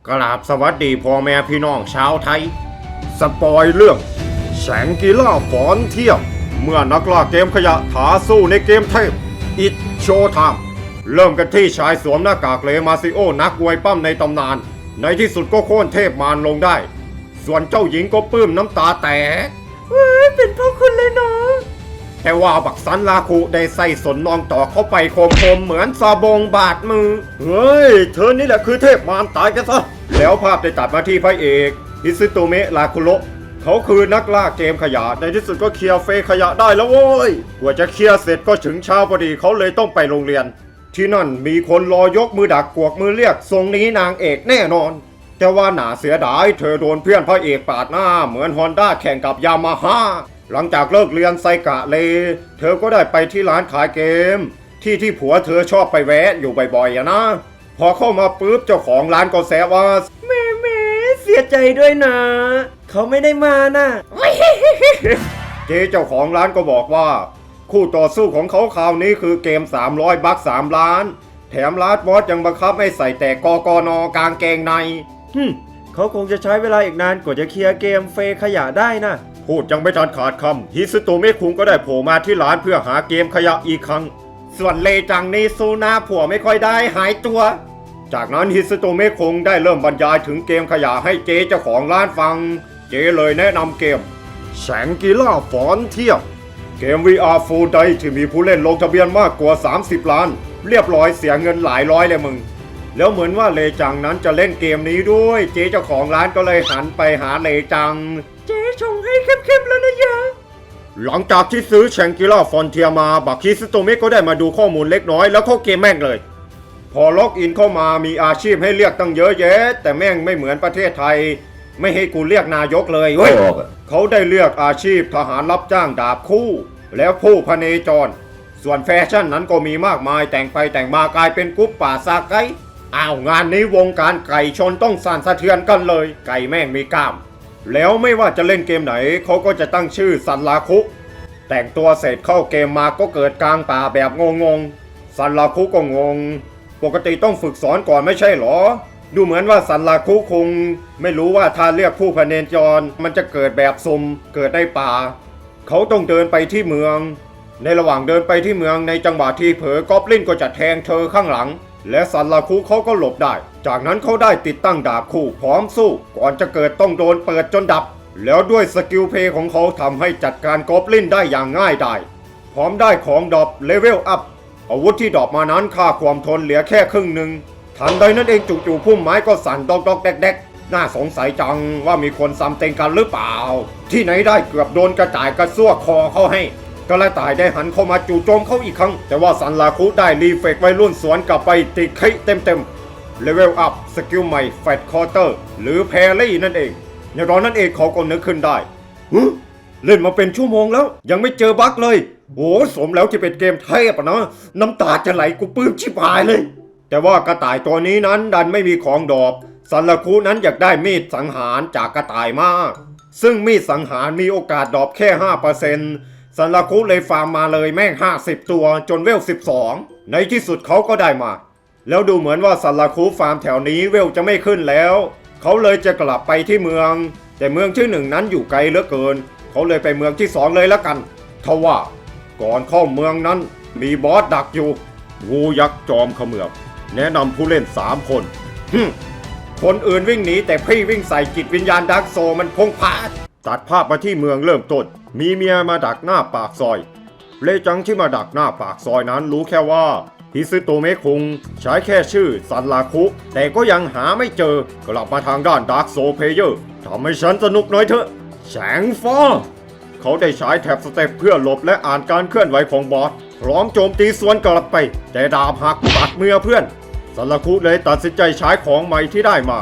กราบสวัสดีพ่อแม่พี่น้องชาวไทยสปอยเรื่องแสงกีฬาฟอนเทียมเมื่อนักล่าเกมขยะท้าสู้ในเกมเทพอิทโชไทม์เริ่มกันที่ชายสวมหน้ากากเลมาซิโอนักมวยปั้มในตำนานในที่สุดก็โค่นเทพมารลงได้ส่วนเจ้าหญิงก็ปลื้มน้ำตาแตกเป็นเพราะคุณเลยเนาะแต่ว่าบักสันลาคูได้ใส่สนนองต่อเข้าไปคมเหมือนซาบงบาดมือเฮ้ยเธอนี่แหละคือเทพมารตายกันซะแล้วภาพได้ตัดมาที่พระเอกฮิซึโตเมะลาคุโระเขาคือนักล่าเกมขยะในที่สุดก็เคลียร์เฟขยะได้แล้วโว้ยกว่าจะเคลียร์เสร็จก็ถึงเช้าพอดีเขาเลยต้องไปโรงเรียนที่นั่นมีคนรอยกมือดักกวกมือเรียกทรงนี้นางเอกแน่นอนแต่ว่าหนาเสียดายเธอโดนเพื่อนพระเอกปาดหน้าเหมือนฮอนด้าแข่งกับยามาฮ่าหลังจากเลิกเรียนไซกะเลเธอก็ได้ไปที่ร้านขายเกมที่ผัวเธอชอบไปแวะอยู่บ่อยๆนะพอเข้ามาปุ๊บเจ้าของร้านก็แซวว่าแม่เสียใจด้วยนะเขาไม่ได้มานะ เจ๊เจ้าของร้านก็บอกว่าคู่ต่อสู้ของเขาคราวนี้คือเกม300บัค3ล้านแถมลาดบอสยังบังคับให้ใส่แต่กกนกางเกงในเขาคงจะใช้เวลาอีกนานกว่าจะเคลียร์เกมเฟขยะได้นะพูดยังไม่ทันขาดคำฮิซึโตเมะคุงก็ได้โผล่มาที่ร้านเพื่อหาเกมขยะอีกครั้งส่วนเลจังนี่สู้หน้าผัวไม่ค่อยได้หายตัวจากนั้นฮิซึโตเมะคุงได้เริ่มบรรยายถึงเกมขยะให้เจ๊เจ้าของร้านฟังเจ๊เลยแนะนำเกมแสงกีฬาฟอนเทียมเกม VR Full Day ที่มีผู้เล่นลงทะเบียนมากกว่า30ล้านเรียบร้อยเสียเงินหลายร้อยเลยมึงแล้วเหมือนว่าเลจังนั้นจะเล่นเกมนี้ด้วยเจ๊เจ้าของร้านก็เลยหันไปหาเลจังเจ๊ชงให้เข้มๆแล้วนะยะหลังจากที่ซื้อแชงกิล่าฟอนเทียมาบักคิสโตเมะก็ได้มาดูข้อมูลเล็กน้อยแล้วเข้าเกมแม่งเลยพอล็อกอินเข้ามามีอาชีพให้เลือกตั้งเยอะแยะแต่แม่งไม่เหมือนประเทศไทยไม่ให้กูเรียกนายกเลยเว้ยเขาได้เลือกอาชีพทหารรับจ้างดาบคู่แล้วผู้พเนจรส่วนแฟชั่นนั้นก็มีมากมายแต่งไปแต่งมากลายเป็นกุ๊ปป่าซาไกอ้าวงานนี้วงการไก่ชนต้องสั่นสะเทือนกันเลยไก่แม่งมีกล้ามแล้วไม่ว่าจะเล่นเกมไหนเขาก็จะตั้งชื่อซันลาคุแต่งตัวเสร็จเข้าเกมมาก็เกิดกลางป่าแบบงงซันลาคุก็งงปกติต้องฝึกสอนก่อนไม่ใช่หรอดูเหมือนว่าซันลาคุคงไม่รู้ว่าถ้าเรียกผู้พเนจรมันจะเกิดแบบซุ่มเกิดในป่าเขาต้องเดินไปที่เมืองในระหว่างเดินไปที่เมืองในจังหวะที่เผลอกอบลินก็จะแทงเธอข้างหลังและซันลาคุเขาก็หลบได้จากนั้นเขาได้ติดตั้งดาบคู่พร้อมสู้ก่อนจะเกิดต้องโดนเปิดจนดับแล้วด้วยสกิลเพย์ของเขาทำให้จัดการกอบลินได้อย่างง่ายดายพร้อมได้ของดรอปเลเวลอัพอาวุธที่ดรอปมานั้นค่าความทนเหลือแค่ครึ่งหนึ่งทันใดนั้นเองจู่ๆพุ่มไม้ก็สั่นดอกๆแดกๆน่าสงสัยจังว่ามีคนซ้ำเต็งกันหรือเปล่าที่ไหนได้เกือบโดนกระต่ายกระซวกคอเขาให้กระต่ายได้หันเข้ามาจู่โจมเขาอีกครั้งแต่ว่าซันลาคุได้รีเฟกวัยรุ่นสวนกลับไปติดไข่เต็มเลเวลอัพสกิลใหม่แฟตคอร์เตอร์หรือแพรี่นั่นเองในตอนนั้นเองเขาก็นึกขึ้นได้เล่นมาเป็นชั่วโมงแล้วยังไม่เจอบั๊กเลยโอ้สมแล้วที่เป็นเกมเทพนะน้ำตาจะไหลกูปลื้มชิบหายเลยแต่ว่ากระต่ายตัวนี้นั้นดันไม่มีของดอกซันลาคุนั้นอยากได้มีดสังหารจากกระต่ายมากซึ่งมีดสังหารมีโอกาสดรอปแค่ 5%ซันลาคุเลยฟาร์มมาเลยแม่ง50ตัวจนเวล12ในที่สุดเขาก็ได้มาแล้วดูเหมือนว่าซันลาคุฟาร์มแถวนี้เวลจะไม่ขึ้นแล้วเขาเลยจะกลับไปที่เมืองแต่เมืองที่หนึ่งนั้นอยู่ไกลเหลือเกินเขาเลยไปเมืองที่2เลยละกันทว่าก่อนเข้าเมืองนั้นมีบอสดักอยู่งูยักษ์จอมเขมือบแนะนำผู้เล่น3คนคนอื่นวิ่งหนีแต่พี่วิ่งใส่จิตวิญญาณดาร์กโซมันพงพาดตัดภาพมาที่เมืองเริ่มต้นมีเมียมาดักหน้าปากซอยเลจังที่มาดักหน้าปากซอยนั้นรู้แค่ว่าฮิซึโตเมะคุงใช้แค่ชื่อซันลาคุแต่ก็ยังหาไม่เจอกลับมาทางด้านดาร์กโซเพลเยอร์ทำให้ฉันสนุกหน่อยเถอะแสงฟ้าเขาได้ใช้แท็บสเต็ปเพื่อหลบและอ่านการเคลื่อนไหวของบอสพร้อมโจมตีสวนกลับไปแต่ดาบหักปัดมือเพื่อนซันลาคุเลยตัดสินใจใช้ของใหม่ที่ได้มา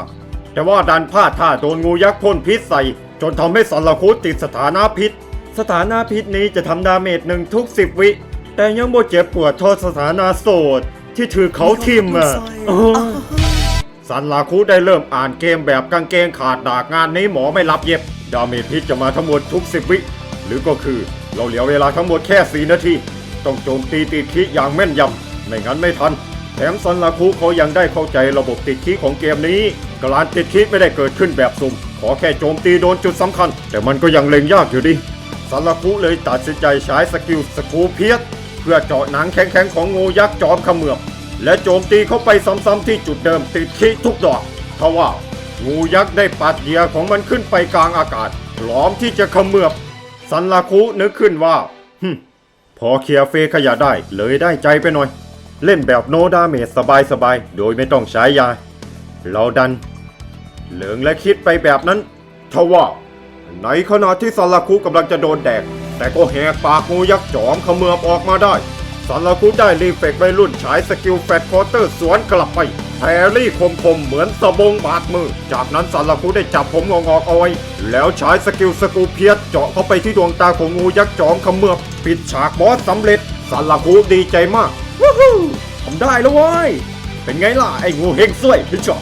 แต่ว่าดันพลาดท่าโดนงูยักษ์พ่นพิษใส่จนทำให้ซันลาคุติดสถานะพิษนี้จะทำดาเมจหนึ่งทุก10 วิแต่ยังบ่เจ็บปวดโทษสถานะโสดที่ถือเขาทิ่มซันลาคุได้เริ่มอ่านเกมแบบกางเกงขาดดากงานนี้หมอไม่รับเย็บดาเมจพิษจะมาทั้งหมดทุก10 วิหรือก็คือเราเหลือเวลาทั้งหมดแค่4 นาทีต้องโจมตีติดคิอย่างแม่นยำไม่งั้นไม่ทันแถ มซันราคุเขายังได้เข้าใจระบบติดคีย์ของเกมนี้การติดคีย์ไม่ได้เกิดขึ้นแบบสุ่มขอแค่โจมตีโดนจุดสำคัญแต่มันก็ยังเล็งยากอยู่ดิซันราคุเลยตัดสินใจใช้สกิลสกูเพียสเพื่อเจาะหนังแข็งๆของงูยักษ์จอมเขมือบและโจมตีเข้าไปซ้ำๆที่จุดเดิมติดคีย์ทุกดอกทว่างูยักษ์ได้ปัดเหยื่อของมันขึ้นไปกลางอากาศพร้อมที่จะเขมือบซันราคุนึกขึ้นว่าพอเคลียร์เฟขยะได้เลยได้ใจไปหน่อยเล่นแบบโนดาเมจสบายๆโดยไม่ต้องใช้ยาเราดันเหลืองและคิดไปแบบนั้นทว่าในขณะที่ซันราคุกำลังจะโดนแดกแต่ก็แหกปากงูยักษ์จอมเขมือบออกมาได้ซันราคุได้รีเฟกวัยรุ่นใช้สกิลแฟตคอร์เตอร์สวนกลับไปแพรี่คมๆเหมือนสบงบาดมือจากนั้นซันราคุได้จับผมงอกๆเอาไว้แล้วใช้สกิลสกูเพียสเจาะเข้าไปที่ดวงตาของงูยักษ์จอมเขมือบปิดฉากบอสสำเร็จซันราคุดีใจมากวู้ฮู้ทำได้แล้วเว้ยเป็นไงล่ะไอ้งูเฮงซวยพี่จ๋า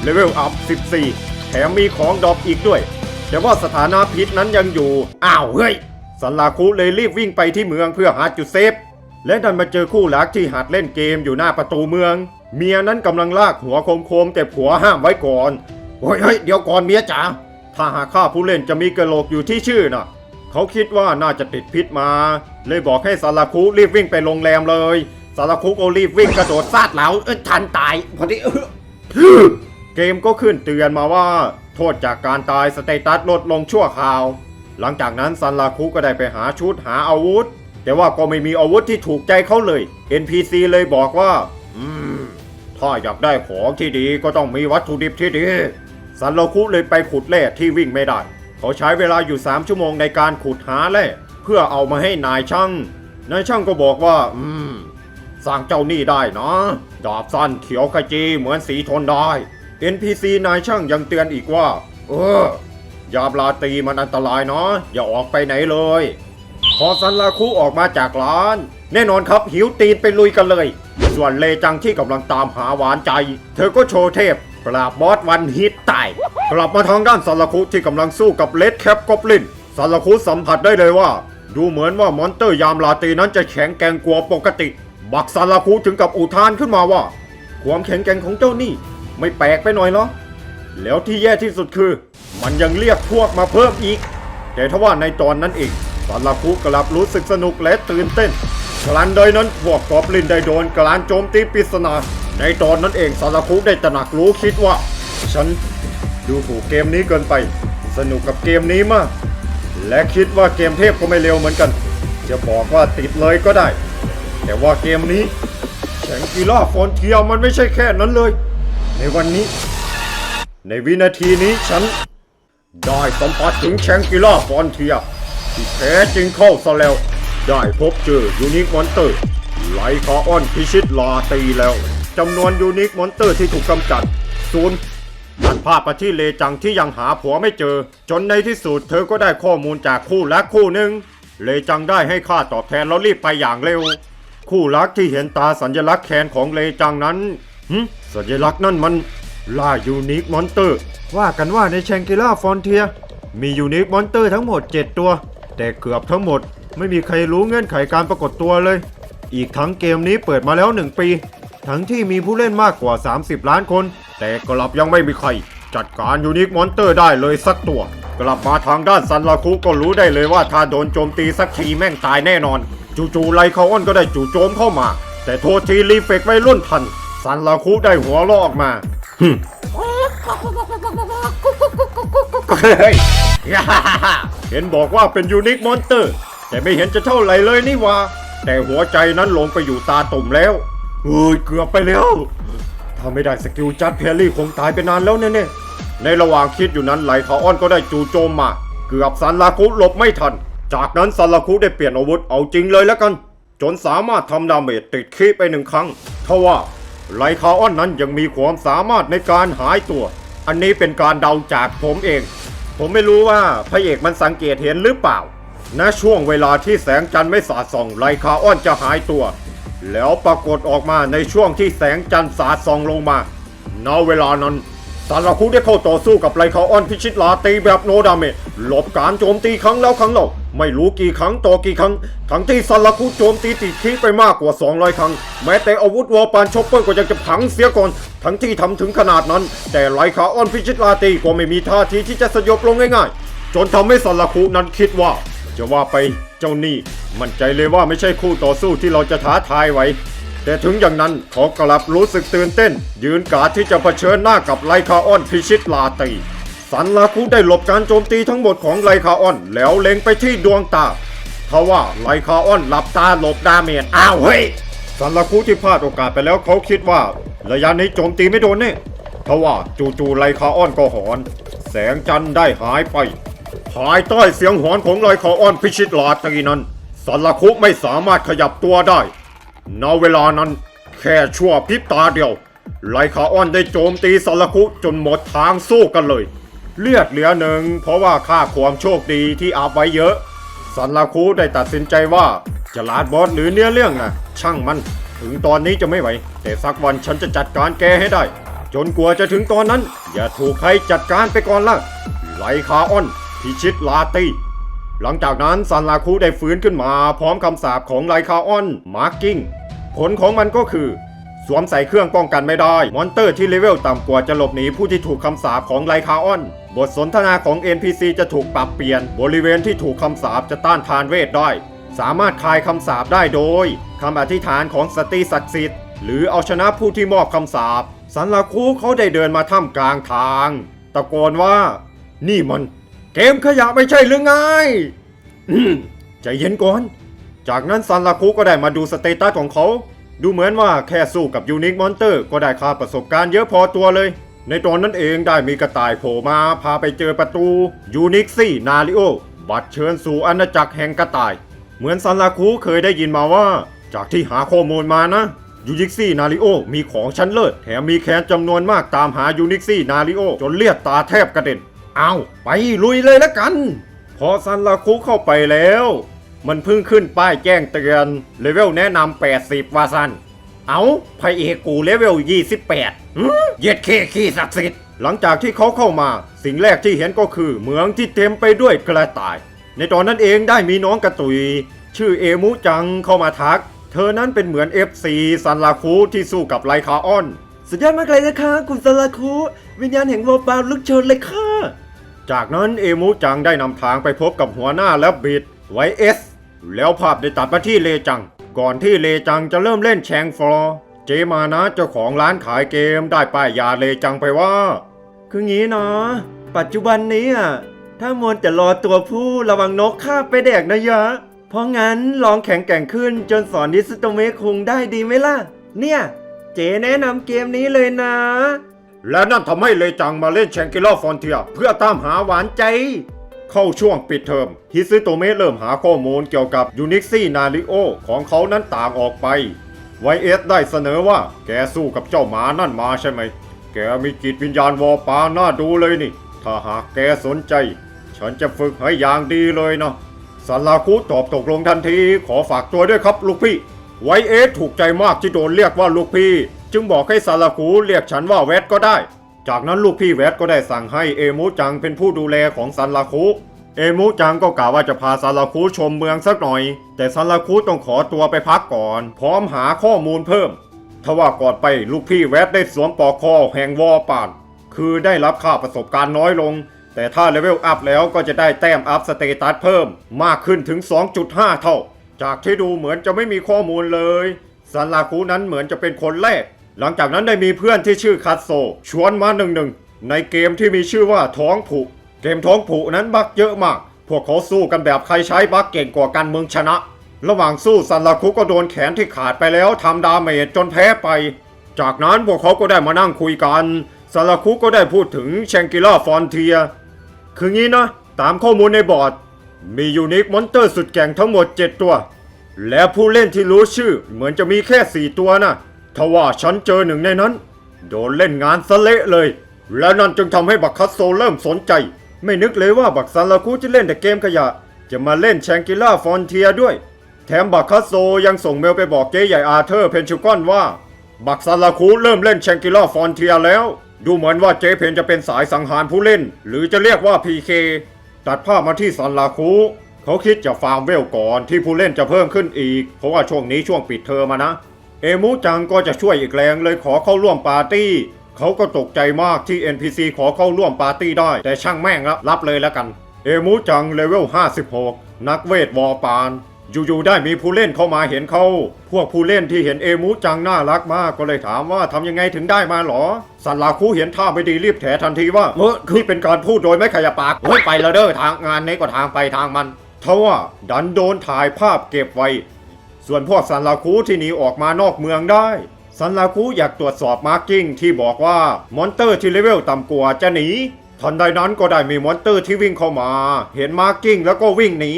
เลเวลอัพ14แถมมีของดรอปอีกด้วยแต่ว่าสถานะพิษนั้นยังอยู่อ้าวเฮ้ยซันราคุเลยรีบวิ่งไปที่เมืองเพื่อหาจุดเซฟและดันมาเจอคู่รักที่หัดเล่นเกมอยู่หน้าประตูเมืองเมียนั้นกำลังลากหัวโคมๆแต่ผัวห้ามไว้ก่อนเฮ้ยเดี๋ยวก่อนเมียจ๋าถ้าหากฆ่าผู้เล่นจะมีกระโหลกอยู่ที่ชื่อน่ะเขาคิดว่าน่าจะติดพิษมาเลยบอกให้ซันราคุรีบวิ่งไปโรงแรมเลยซันราคุก็รีบวิ่งกระโดดซาดเหลาทันตายพอดีเกมก็ขึ้นเตือนมาว่าโทษจากการตายสเตตัสลดลงชั่วคราวหลังจากนั้นซันราคุก็ได้ไปหาชุดหาอาวุธแต่ว่าก็ไม่มีอาวุธที่ถูกใจเขาเลย NPC เลยบอกว่าถ้าอยากได้ของที่ดีก็ต้องมีวัตถุดิบที่ดีซันราคุเลยไปขุดแร่ที่วิ่งไม่ได้เขาใช้เวลาอยู่3ชั่วโมงในการขุดหาแร่เพื่อเอามาให้นายช่างก็บอกว่าสร้างเจ้านี่ได้นะดาบสั้นเขียวขจีเหมือนสีทนได้ NPC นายช่างยังเตือนอีกว่ายามราตรีมันอันตรายเนาะอย่าออกไปไหนเลยพอซันราคุออกมาจากร้านแน่นอนครับหิวตีนไปลุยกันเลยส่วนเลจังที่กำลังตามหาหวานใจเธอก็โชว์เทพปราบบอสวันฮิตตายกลับมาทางด้านซันราคุที่กำลังสู้กับเลดแคปกอบลินซันราคุสัมผัสได้เลยว่าดูเหมือนว่ามอนเตอร์ยามราตรีนั้นจะแข็งแกร่งกว่าปกติบักซันราคุถึงกับอุทานขึ้นมาว่าความแข็งแกร่งของเจ้านี่ไม่แปลกไปหน่อยเหรอแล้วที่แย่ที่สุดคือมันยังเรียกพวกมาเพิ่มอีกแต่ทว่าในตอนนั้นเองซันราคุกลับรู้สึกสนุกและตื่นเต้นครั้นใดนั้นพวกกอบลินได้โดนการโจมตีปริศนาในตอนนั้นเองซันราคุได้ตระหนักรู้คิดว่าฉันดูถูกเกมนี้เกินไปสนุกกับเกมนี้มากและคิดว่าเกมเทพก็ไม่เร็วเหมือนกันจะบอกว่าติดเลยก็ได้แต่ว่าเกมนี้แชงกีล่าฟอนเทียมันไม่ใช่แค่นั้นเลยในวันนี้ในวินาทีนี้ฉันได้สัมผัสถึงแชงกีล่าฟอนเทียที่แท้จริงเข้าซะแล้วได้พบเจอยูนิคมอนเตอร์ไลคาออนพิชิตลาตีแล้วจำนวนยูนิคมอนเตอร์ที่ถูกกำจัด0ตัดภาพไปที่เลจังที่ยังหาผัวไม่เจอจนในที่สุดเธอก็ได้ข้อมูลจากคู่รักคู่หนึ่งเลจังได้ให้ค่าตอบแทนแล้วรีบไปอย่างเร็วคู่รักที่เห็นตาสัญลักษณ์แขนของเลจังนั้นสัญลักษณ์นั่นมันล่ายูนิคมอนเตอร์ว่ากันว่าในแชงกิล่าฟอนเทียมียูนิคมอนเตอร์ทั้งหมด7ตัวแต่เกือบทั้งหมดไม่มีใครรู้เงื่อนไขการปรากฏตัวเลยอีกทั้งเกมนี้เปิดมาแล้ว1ปีทั้งที่มีผู้เล่นมากกว่า30ล้านคนแต่กลับยังไม่มีใครจัดการยูนิคมอนเตอร์ได้เลยสักตัวกลับมาทางด้านซันราคุก็รู้ได้เลยว่าถ้าโดนโจมตีสักทีแม่งตายแน่นอนจู่ๆไลคาออนก็ได้จู่โจมเข้ามาแต่โทษทีรีเฟกไว้รุ่นทันซันราคุได้หัวเราะออกมาเห็นบอกว่าเป็นยูนิคมอนเตอร์แต่ไม่เห็นจะเท่าไหร่เลยนี่วะแต่หัวใจนั้นลงไปอยู่ตาตุ่มแล้วเกือบไปแล้วถ้าไม่ได้สกิลจัดเพลลี่คงตายไปนานแล้วแน่ๆในระหว่างคิดอยู่นั้นไลคาออนก็ได้จู่โจมมาเกือบซันราคุหลบไม่ทันจากนั้นซันราคุได้เปลี่ยนอาวุธเอาจริงเลยแล้วกันจนสามารถทำดาเมจติดคีไป1ครั้งทว่าไลคาออนนั้นยังมีความสามารถในการหายตัวอันนี้เป็นการเดาจากผมเองผมไม่รู้ว่าพระเอกมันสังเกตเห็นหรือเปล่าณช่วงเวลาที่แสงจันทร์ไม่สาดส่องไลคาออนจะหายตัวแล้วปรากฏออกมาในช่วงที่แสงจันทร์สาดส่องลงมาณเวลานั้นซันราคุได้เข้าต่อสู้กับไลคาออนพิชิตลาตีแบบโนดาเมจหลบการโจมตีครั้งแล้วครั้งเล่า ไม่รู้กี่ครั้งต่อกี่ครั้งทั้งที่ซันลาคุโจมตีติดขีไปมากกว่า200ครั้งแม้แต่อาวุธวอลปานช็อปเปอร์ก็ยังจะพังเสียก่อนทั้งที่ทำถึงขนาดนั้นแต่ไลคาออนพิชิตลาตีก็ไม่มีท่าทีที่จะสยบลงง่ายๆจนทำให้ซันลาคุนั้นคิดว่าจะว่าไปเจ้านี่มั่นใจเลยว่าไม่ใช่คู่ต่อสู้ที่เราจะท้าทายไว้แต่ถึงอย่างนั้นเขากลับรู้สึกตื่นเต้นยืนการ์ดที่จะเผชิญหน้ากับไลคาออนพิชิตลาตีซันลาคุได้หลบการโจมตีทั้งหมดของไลคาออนแล้วเล็งไปที่ดวงตาทว่าไลคาออนหลับตาหลบดาเมจอ้าวเฮ้ยซันลาคุที่พลาดโอกาสไปแล้วเขาคิดว่าระยะนี้โจมตีไม่โดนแน่ทว่าจู่ๆไลคาออนก็หอนแสงจันทร์ได้หายไปภายใต้เสียงหอนของไลคาออนพิชิตลาตีนั้นซันลาคุไม่สามารถขยับตัวได้ณเวลานั้นแค่ชั่วพริบตาเดียวไลคาออนได้โจมตีซันลาคุจนหมดทางสู้กันเลยเลือดเหลือหนึ่งเพราะว่าค่าความโชคดีที่อาบไว้เยอะซันลาคุได้ตัดสินใจว่าจะลาดบอสหรือเนื้อเรื่องนะช่างมันถึงตอนนี้จะไม่ไหวแต่สักวันฉันจะจัดการแกให้ได้จนกว่าจะถึงตอนนั้นอย่าถูกใครจัดการไปก่อนละไลคาออนพิชิตลาตีหลังจากนั้นซันลาคุได้ฟื้นขึ้นมาพร้อมคำสาปของไลคาออนมาร์กิ้งผลของมันก็คือสวมใส่เครื่องป้องกันไม่ได้มอนเตอร์ที่เลเวลต่ำกว่าจะหลบหนีผู้ที่ถูกคำสาปของไลคาออนบทสนทนาของ NPC จะถูกปรับเปลี่ยนบริเวณที่ถูกคำสาปจะต้านทานเวทได้สามารถคลายคำสาปได้โดยคำอธิษฐานของสตรีศักดิ์สิทธิ์หรือเอาชนะผู้ที่มอบคำสาปซันลาคุเขาได้เดินมาท่ามกลางทางตะโกนว่านี่มันเกมขยะไม่ใช่หรือไงใจเย็นก่อนจากนั้นซันลาคุก็ได้มาดูสเตตัสของเขาดูเหมือนว่าแค่สู้กับยูนิคมอนเตอร์ก็ได้ค่าประสบการณ์เยอะพอตัวเลยในตอนนั้นเองได้มีกระต่ายโผล่มาพาไปเจอประตูยูนิคซี่นาริโอบัตรเชิญสู่อาณาจักรแห่งกระต่ายเหมือนซันลาคุเคยได้ยินมาว่าจากที่หาข้อมูลมานะยูนิคซี่นาริโอมีของชั้นเลิศแถมมีแคนจำนวนมากตามหายูนิคซี่นาริโอจนเลียดตาแทบกระเด็นเอาไปลุยเลยละกันพอซันลาคุเข้าไปแล้วมันเพิ่งขึ้นป้ายแจ้งเตือนเลเวลแนะนำ80ว่าซันเอาพระเอกกูเลเวล28เย็ดเคขี้ศักดิ์สิทธิ์หลังจากที่เขาเข้ามาสิ่งแรกที่เห็นก็คือเมืองที่เต็มไปด้วยกระต่ายในตอนนั้นเองได้มีน้องกระตุยชื่อเอมุจังเข้ามาทักเธอนั้นเป็นเหมือน FC ซันลาคุที่สู้กับไลคาออนสุดยอดมากเลยนะคะคุณซันลาคุวิญญาณแห่งวอลปาลุกโชนเลยค่ะจากนั้นเอมุจังได้นำทางไปพบกับหัวหน้าและบิดไวเอสแล้วภาพได้ตัดมาที่เลจังก่อนที่เลจังจะเริ่มเล่นแชงฟลอร์เจมานะเจ้าของร้านขายเกมได้ป้ายยาเลจังไปว่าคืองี้เนาะปัจจุบันนี้ถ้ามวนจะรอตัวผู้ระวังนกคาบไปแดกนะยะเพราะงั้นลองแข็งแกร่งขึ้นจนสอนดิสโตเมะคุงได้ดีไหมล่ะเนี่ยเจแนะนำเกมนี้เลยนะและนั่นทำให้เลจังมาเล่นแชงกิลาฟอนเทียเพื่อตามหาหวานใจเข้าช่วงปิดเทอมฮิซึโตเมะเริ่มหาข้อมูลเกี่ยวกับยูนิคซี่นาริโอของเขานั้นต่างออกไปไวเอสได้เสนอว่าแกสู้กับเจ้าหมานั่นมาใช่ไหมแกมีจิตวิญญาณวอปาน่าดูเลยนี่ถ้าหากแกสนใจฉันจะฝึกให้อย่างดีเลยนะซันลาคุตอบตกลงทันทีขอฝากตัวด้วยครับลูกพี่ไวเอสถูกใจมากที่โดนเรียกว่าลูกพี่จึงบอกให้ซันลาคุเรียกฉันว่าแวดก็ได้จากนั้นลูกพี่แวดก็ได้สั่งให้เอมุจังเป็นผู้ดูแลของซันลาคุเอมุจังก็กล่าวว่าจะพาซันลาคุชมเมืองสักหน่อยแต่ซันลาคุต้องขอตัวไปพักก่อนพร้อมหาข้อมูลเพิ่มทว่าก่อนไปลูกพี่แวดได้สวมปลอกคอแห่งวอปานคือได้รับค่าประสบการณ์น้อยลงแต่ถ้าเลเวลอัพแล้วก็จะได้แต้มอัพสเตตัสเพิ่มมากขึ้นถึง 2.5 เท่าจากที่ดูเหมือนจะไม่มีข้อมูลเลยซันลาคุนั้นเหมือนจะเป็นคนแรกหลังจากนั้นได้มีเพื่อนที่ชื่อคัตโซชวนมาหนึ่งในเกมที่มีชื่อว่าท้องผุเกมท้องผุนั้นบั๊กเยอะมากพวกเขาสู้กันแบบใครใช้บั๊กเก่งกว่ากันเมืองชนะระหว่างสู้ซันลาคุก็โดนแขนที่ขาดไปแล้วทำดาเมจจนแพ้ไปจากนั้นพวกเขาก็ได้มานั่งคุยกันซันลาคุก็ได้พูดถึงแชงกิล่าฟอนเทียคืองี้นะตามข้อมูลในบอร์ดมียูนิคมอนเตอร์สุดแกร่งทั้งหมด7ตัวและผู้เล่นที่รู้ชื่อเหมือนจะมีแค่4ตัวนะทว่าฉันเจอหนึ่งในนั้นโดนเล่นงานซะเละเลยและนั่นจึงทำให้บักคัสโซเริ่มสนใจไม่นึกเลยว่าบักซันลาคุจะเล่นแต่เกมขยะจะมาเล่นแชงกิล่าฟอนเทียด้วยแถมบักคัสโซยังส่งเมลไปบอกเจ๊ใหญ่อาเธอร์เพนชูกอนว่าบักซันลาคุเริ่มเล่นแชงกิล่าฟอนเทียแล้วดูเหมือนว่าเจ๊เพนจะเป็นสายสังหารผู้เล่นหรือจะเรียกว่า PK ตัดภาพมาที่ซันลาคุ เขาคิดจะฟาร์มเวลก่อนที่ผู้เล่นจะเพิ่มขึ้นอีกเพราะว่าช่วงนี้ช่วงปิดเทอมนะเอมูจังก็จะช่วยอีกแรงเลยขอเข้าร่วมปาร์ตี้เขาก็ตกใจมากที่ NPC ขอเข้าร่วมปาร์ตี้ได้แต่ช่างแม่งรับเลยแล้วกันเอมูจังเลเวล56นักเวทวอปานอยู่ๆได้มีผู้เล่นเข้ามาเห็นเขาพวกผู้เล่นที่เห็นเอมูจังน่ารักมากก็เลยถามว่าทำยังไงถึงได้มาหรอสันลาคูเห็นท่าไม่ดีรีบแถทันทีว่าคือเป็นการพูดโดยไม่ขยับปากไปแล้วเด้อทางงานนี้ก็ทางไปทางมันทว่าดันโดนถ่ายภาพเก็บไว้ส่วนพวกสันลาคูที่หนีออกมานอกเมืองได้สันลาคูอยากตรวจสอบมาร์กิ้งที่บอกว่ามอนเตอร์ที่เลเวลต่ำกว่าจะหนีทันใดนั้นก็ได้มีมอนเตอร์ที่วิ่งเข้ามาเห็นมาร์กิ้งแล้วก็วิ่งหนี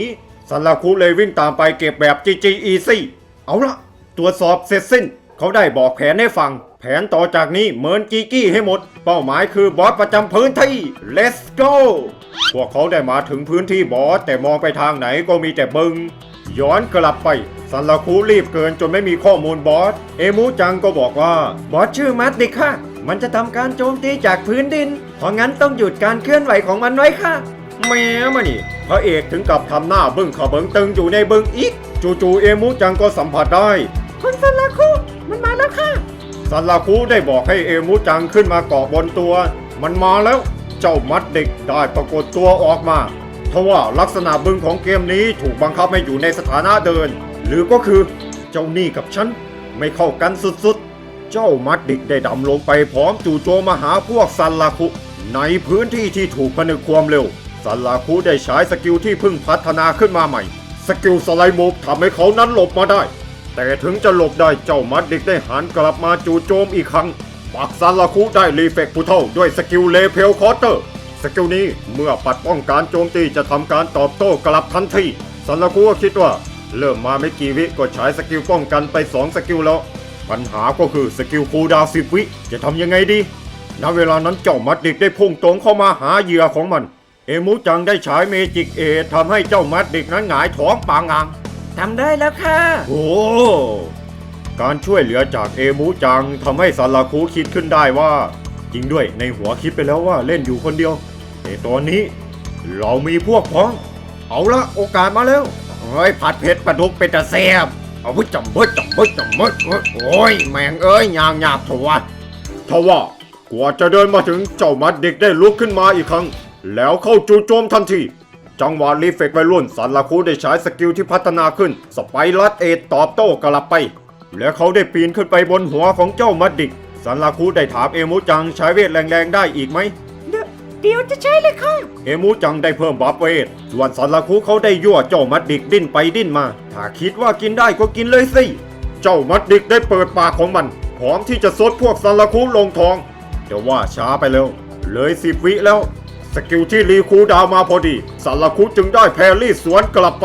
สันลาคูเลยวิ่งตามไปเก็บแบบ GG Easy เอาละตรวจสอบเสร็จสิ้นเขาได้บอกแผนให้ฟังแผนต่อจากนี้เมินกีกี้ให้หมดเป้าหมายคือบอสประจำพื้นที่ Let's go พวกเขาได้มาถึงพื้นที่บอสแต่มองไปทางไหนก็มีแต่บึงย้อนกลับไปสันลาคูรีบเกินจนไม่มีข้อมูลบอสเอมูจังก็บอกว่าบอสชื่อมัดดิค่ะมันจะทำการโจมตีจากพื้นดินเพราะงั้นต้องหยุดการเคลื่อนไหวของมันไว้ค่ะแม่มานี่พระเอกถึงกับทำหน้าบึ้งขะเบิงตึงอยู่ในบึงอีกจู่ๆเอมูจังก็สัมผัสได้คุณสันลาคูมันมาแล้วค่ะสันลาคูได้บอกให้เอมูจังขึ้นมาเกาะบนตัวมันมาแล้วเจ้ามัดเด็กได้ปรากฏตัวออกมาทว่าลักษณะบึงของเกมนี้ถูกบังคับให้อยู่ในสถานะเดินหรือก็คือเจ้านี่กับฉันไม่เข้ากันสุดๆเจ้ามัดดิกได้ดำลงไปพร้อมจู่โจมมาหาพวกซันลาคุในพื้นที่ที่ถูกผนึกความเร็วซันลาคุได้ใช้สกิลที่เพิ่งพัฒนาขึ้นมาใหม่สกิลสไลด์มูฟทำให้เขานั้นหลบมาได้แต่ถึงจะหลบได้เจ้ามัดดิกได้หันกลับมาจู่โจมอีกครั้งปักซันลาคุได้รีเฟกพุทเทิลด้วยสกิลเลเพลคอร์เตอร์สกิลนี้เมื่อปัดป้องการโจมตีจะทำการตอบโต้กลับทันทีซันลาคุก็คิดว่าเริ่มมาไม่กี่วิก็ใช้สกิลป้องกันไป2สกิลแล้วปัญหาก็คือสกิลคูลดาวน์10 วิจะทำยังไงดีณเวลานั้นเจ้ามัดดิกได้พุ่งตรงเข้ามาหาเหยื่อของมันเอมูจังได้ใช้เมจิกเอททำให้เจ้ามัดดิกนั้นหงายท้องปางงางทำได้แล้วค่ะโอ้การช่วยเหลือจากเอมูจังทำให้ซันลาคุคิดขึ้นได้ว่าจริงด้วยในหัวคิดไปแล้วว่าเล่นอยู่คนเดียวแต่ตอนนี้เรามีพวกพ้องเอาละโอกาสมาแล้วผัดเผ็ดปลาดุกเป็นตะแซ่บเอาไว้จำเบิดโอ้ยแมงเอ้ยยางหยาบถวัดทว่ากว่าจะเดินมาถึงเจ้ามัดเด็กได้ลุกขึ้นมาอีกครั้งแล้วเข้าจู่โจมทันทีจังหวะรีเฟกวัยรุ่นสันลาคูได้ใช้สกิลที่พัฒนาขึ้นสไปรัสเอทตอบโต้กลับไปและเขาได้ปีนขึ้นไปบนหัวของเจ้ามัดดิกสันลาคูได้ถามเอมูจังใช้เวทแรงๆได้อีกไหมเดี๋ยวจะใช้เลยค่ะเอมูจังได้เพิ่มบัฟเวทส่วนสันลาคุเขาได้ยั่วเจ้ามัดดิกดิ้นไปดิ้นมาถ้าคิดว่ากินได้ก็กินเลยสิเจ้ามัดดิกได้เปิดปากของมันพร้อมที่จะซดพวกสันลาคุลงท้องแต่ว่าช้าไปแล้วเลย10 วิแล้วสกิลที่รีคูดาวมาพอดีสันลาคุจึงได้แพรี่สวนกลับไป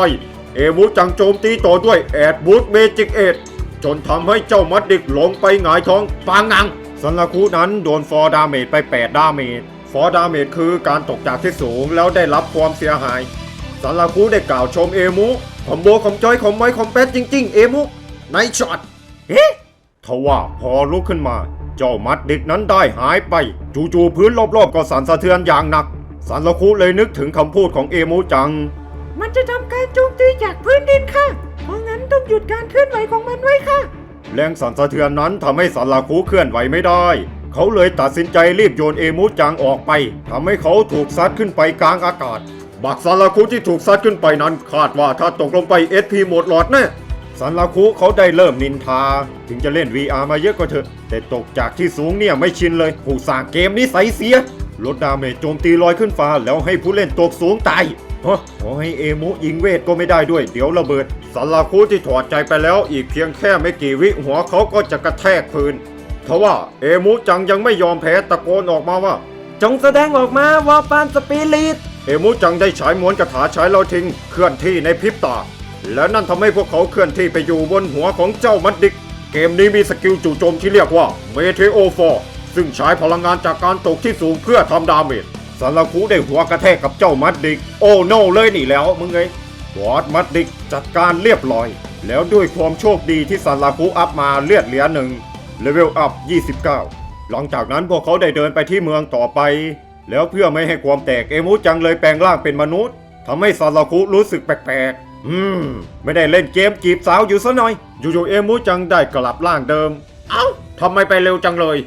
เอมูจังโจมตีต่อด้วยแอดบูทเมจิกเอทจนทำให้เจ้ามัดดิกลงไปหงายท้องปางงังสันลาคุนั้นโดนฟอร์ดาเมจไป8ดาเมจฟอร์ดาเมจคือการตกจากที่สูงแล้วได้รับความเสียหายสันลาคุได้กล่าวชมเอมูคอมโบคอมจอยคอมไม้คอมแพทจริงๆเอมูในช็อตทว่าพอลุกขึ้นมาเจ้ามัดดิกนั้นได้หายไปจู่ๆพื้นรอบๆก็สั่นสะเทือนอย่างหนักสันลาคุเลยนึกถึงคำพูดของเอมูจังมันจะทำการโจมตีจากพื้นดินค่ะเพราะงั้นต้องหยุดการเคลื่อนไหวของมันไว้ค่ะแรงสั่นสะเทือนนั้นทำให้สันลาคุเคลื่อนไหวไม่ได้เขาเลยตัดสินใจรีบโยนเอมูจังออกไปทำให้เขาถูกซัดขึ้นไปกลางอากาศบักซันลาคุที่ถูกซัดขึ้นไปนั้นคาดว่าถ้าตกลงไป SP หมดหลอดแน่ซันลาคุเขาได้เริ่มนินทาถึงจะเล่น VR มาเยอะก็เถอะแต่ตกจากที่สูงเนี่ยไม่ชินเลยผู้สร้างเกมนี้ใส่เสียลดดาเมจโจมตีลอยขึ้นฟ้าแล้วให้ผู้เล่นตกสูงตายขอให้เอมูยิงเวทก็ไม่ได้ด้วยเดี๋ยวระเบิดซันลาคุที่ถอดใจไปแล้วอีกเพียงแค่ไม่กี่วิหัวเขาก็จะกระแทกพื้นทว่าเอมูจังยังไม่ยอมแพ้ตะโกนออกมาว่าจงแสดงออกมาวาปานสปิริตเอมูจังได้ฉายม้วนคาถาใช้เราทิ้งเคลื่อนที่ในพริบตาและนั่นทำให้พวกเขาเคลื่อนที่ไปอยู่บนหัวของเจ้ามัดดิกเกมนี้มีสกิลจู่โจมที่เรียกว่าเมเทโอฟอร์ซึ่งใช้พลังงานจากการตกที่สูงเพื่อทำดาเมจซันลาคุได้หัวกระแทกกับเจ้ามัดดิกโอ้โน่เลยนี่แล้วมึงไงบอสมัดดิกจัดการเรียบร้อยแล้วด้วยความโชคดีที่ซันลาคุอัพมาเลือดเหลือ1เลเวลอัพ29หลังจากนั้นพวกเขาได้เดินไปที่เมืองต่อไปแล้วเพื่อไม่ให้ความแตกเอมูจังเลยแปลงร่างเป็นมนุษย์ ทำให้ซาลาคุรู้สึกแปลกๆไม่ได้เล่นเกมจีบสาวอยู่ซะหน่อยอยู่ๆเอมูจังได้กลับร่างเดิมเอ้าทำไมไปเร็วจังเลย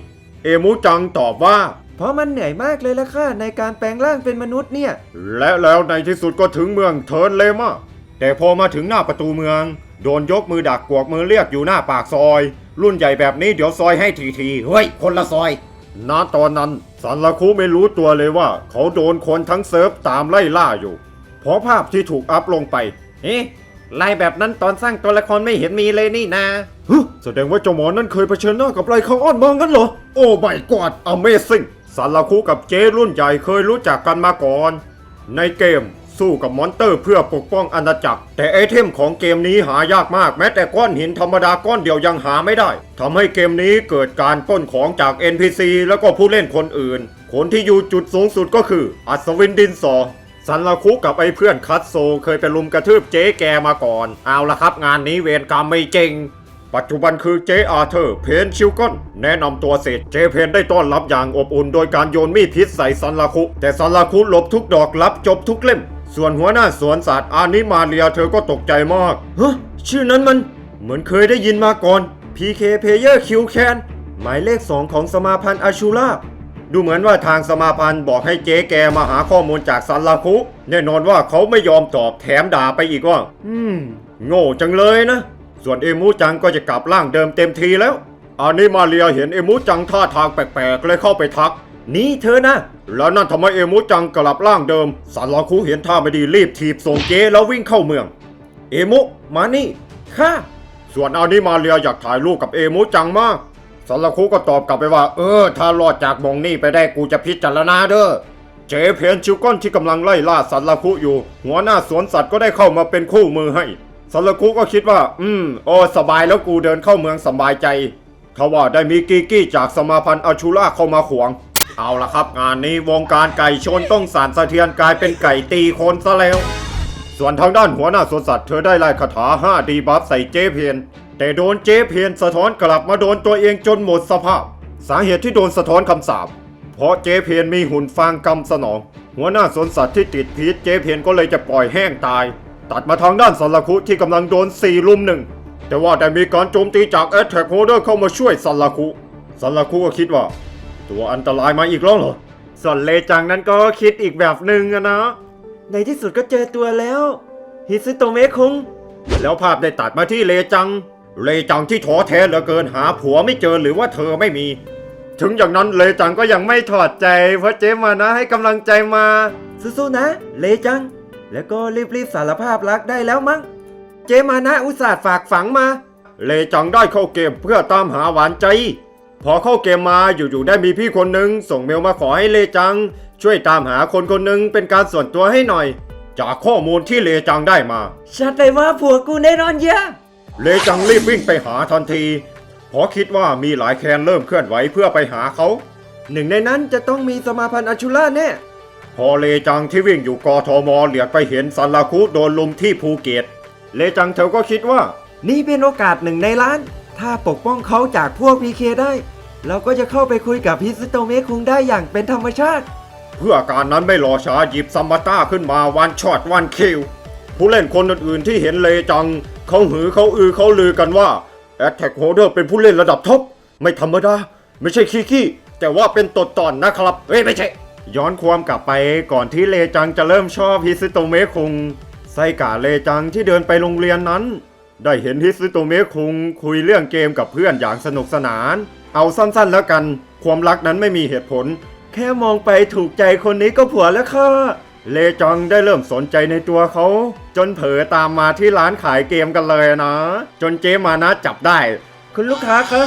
เอมูจังตอบว่าเพราะมันเหนื่อยมากเลยล่ะค่ะในการแปลงร่างเป็นมนุษย์เนี่ยและแล้วในที่สุดก็ถึงเมืองเทิร์นเลมาแต่พอมาถึงหน้าประตูเมืองโดนยกมือดักกวกมือเรียกอยู่หน้าปากซอยรุ่นใหญ่แบบนี้เดี๋ยวซอยให้ทีเฮ้ยคนละซอยณตอนนั้นซันลาคุไม่รู้ตัวเลยว่าเขาโดนคนทั้งเซิร์ฟตามไล่ล่าอยู่เพราะภาพที่ถูกอัพลงไปไล่แบบนั้นตอนสร้างตัวละครไม่เห็นมีเลยนี่นาแสดงว่าเจ้าหมอนั่นเคยเผชิญหน้ากับไรเขาอ้อนมองกันเหรอโอ้ไม่กอด Amazing ซันลาคุกับเจรุ่นใหญ่เคยรู้จักกันมาก่อนในเกมสู้กับมอนเตอร์เพื่อปกป้องอาณาจักรแต่ไอเทมของเกมนี้หายากมากแม้แต่ก้อนหินธรรมดาก้อนเดียวยังหาไม่ได้ทำให้เกมนี้เกิดการปล้นของจาก NPC แล้วก็ผู้เล่นคนอื่นคนที่อยู่จุดสูงสุดก็คืออัศวินดินสอซันลาคุกับไอ้เพื่อนคัตโซเคยไปลุมกระทืบเจ๊แกมาก่อนเอาละครับงานนี้เวรกรรมไม่จริงปัจจุบันคือเจอาเธอร์เพนชิลกอนแนะนำตัวเสร็จเจเพนได้ต้อนรับอย่างอบอุ่นโดยการโยนมีดพิษใส่ซันลาคุแต่ซันลาคุหลบทุกดอกรับจบทุกเล่มส่วนหัวหน้าสวนสัตว์อานิมาเลียเธอก็ตกใจมากชื่อนั้นมันเหมือนเคยได้ยินมาก่อน PK Player Q Can หมายเลข2ของสมาพันธ์อาชูล่าดูเหมือนว่าทางสมาพันธ์บอกให้เจ๊แกมาหาข้อมูลจากซันลาคุแน่นอนว่าเขาไม่ยอมตอบแถมด่าไปอีกว่าโง่จังเลยนะส่วนเอมูจังก็จะกลับร่างเดิมเต็มทีแล้วอานิมาเลียเห็นเอมูจังท่าทางแปลกๆเลยเข้าไปทักนี่เธอนะแล้วนั่นทำไมเอมูจังกลับร่างเดิมซันลาคุเห็นท่าไม่ดีรีบถีบส่งเจ๊แล้ววิ่งเข้าเมืองเอมูมานี่ค่ะส่วนอานิมาเลียอยากถ่ายรูปกับเอมูจังมากซันลาคุก็ตอบกลับไปว่าถ้ารอดจากมองนี่ไปได้กูจะพิจารณาเด้อเจเพนชิวก้อนที่กำลังไล่ล่าซันลาคุอยู่หัวหน้าสวนสัตว์ก็ได้เข้ามาเป็นคู่มือให้ซันลาคุก็คิดว่าสบายแล้วกูเดินเข้าเมืองสบายใจทว่าได้มีกีกี้จากสมาพันธ์อาชูล่าเข้ามาขวางเอาละครับงานนี้วงการไก่ชนต้องสั่นสะเทือนกลายเป็นไก่ตีคนซะแล้วส่วนทางด้านหัวหน้าสวนสัตว์เธอได้ไล่คาถา5ดีบัฟใส่เจเพนแต่โดนเจเพนสะท้อนกลับมาโดนตัวเองจนหมดสภาพสาเหตุที่โดนสะท้อนคำสาปเพราะเจเพนมีหุ่นฟางกำสนองหัวหน้าสวนสัตว์ที่ติดพิษเจเพนก็เลยจะปล่อยแห้งตายตัดมาทางด้านซันลาคุที่กำลังโดน4 ลุม 1แต่ว่าได้มีการโจมตีจากแอตแทกโฮเดอร์เข้ามาช่วยซันลาคุก็คิดว่าตัวอันตรายมาอีกแล้วเหรอส่วนเลจังนั้นก็คิดอีกแบบหนึ่งนะในที่สุดก็เจอตัวแล้วฮิซึโตเมะคุงแล้วภาพได้ตัดมาที่เลจังที่ท้อแท้เหลือเกินหาผัวไม่เจอหรือว่าเธอไม่มีถึงอย่างนั้นเลจังก็ยังไม่ถอดใจเพราะเจมานะให้กำลังใจมาสู้ๆนะเลจังแล้วก็รีบสารภาพรักได้แล้วมั้งเจมานะอุตส่าห์ฝากฝังมาเลจังได้เข้าเกมเพื่อตามหาหวานใจพอเข้าเกมมาอยู่ๆได้มีพี่คนหนึ่งส่งเมลมาขอให้เลจังช่วยตามหาคนหนึ่งเป็นการส่วนตัวให้หน่อยจากข้อมูลที่เลจังได้มาชัดเลยว่าผัวกูแน่นอนเยอะเลจังรีบวิ่งไปหาทันทีเพราะคิดว่ามีหลายแคนเริ่มเคลื่อนไหวเพื่อไปหาเขาหนึ่งในนั้นจะต้องมีสมาพันธ์อาชูล่าแน่พอเลจังที่วิ่งอยู่กทมเหลียกไปเห็นซันลาคุโดนลุมที่ภูเก็ตเลจังเธอก็คิดว่านี่เป็นโอกาส1 ในล้านถ้าปกป้องเขาจากพวก PK ได้เราก็จะเข้าไปคุยกับฮิซึโตเมะคุงได้อย่างเป็นธรรมชาติเพื่อการนั้นไม่รอช้าหยิบซัมบัต้าขึ้นมาวันช็อตวันคิวผู้เล่นคนอื่นๆที่เห็นเลจังเขาหือเขาเขาลือกันว่าแอตแทกโฮเดอร์เป็นผู้เล่นระดับท็อปไม่ธรรมดาไม่ใช่ขี้แต่ว่าเป็นตดตอนนะครับไม่ใช่ย้อนความกลับไปก่อนที่เลจังจะเริ่มชอบฮิซึโตเมะคุงไซกะเลจังที่เดินไปโรงเรียนนั้นได้เห็นฮิซึโตเมะคุงคุยเรื่องเกมกับเพื่อนอย่างสนุกสนานเอาสั้นๆแล้วกันความรักนั้นไม่มีเหตุผลแค่มองไปถูกใจคนนี้ก็ผัวแล้วค่ะเลจังได้เริ่มสนใจในตัวเขาจนเผลอตามมาที่ร้านขายเกมกันเลยนะจนเจมานะจับได้คุณลูกค้าคะ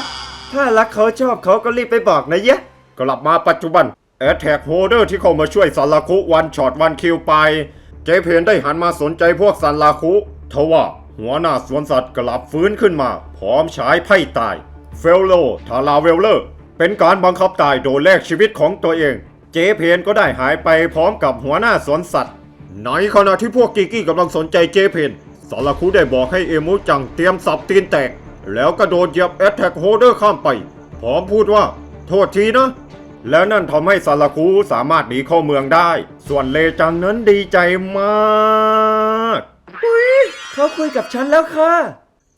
ถ้ารักเขาชอบเขาก็รีบไปบอกนะเยะกลับมาปัจจุบันแอตแทกโฮเดอร์ที่เข้ามาช่วยซันลาคุวันช็อตวันคิวไปเจเพนได้หันมาสนใจพวกซันลาคุทว่าหัวหน้าสวนสัตว์กลับฟื้นขึ้นมาพร้อมฉายไพ่ตายเฟลโลทาราเวลเลอร์เป็นการบังคับตายโดยแลกชีวิตของตัวเองเจเพนก็ได้หายไปพร้อมกับหัวหน้าสวนสัตว์ในขณะที่พวกกิกกี้กำลังสนใจเจเพนซันลาคุได้บอกให้เอมูจังเตรียมสับตีนแตกแล้วกระโดดเหยียบแอตแทกโฮเดอร์ข้ามไปพร้อมพูดว่าโทษทีนะ แล้วนั่นทำให้ซาลาคุสามารถหนีเข้าเมืองได้ ส่วนเลจังนั้นดีใจมาก เขาคุยกับฉันแล้วค่ะ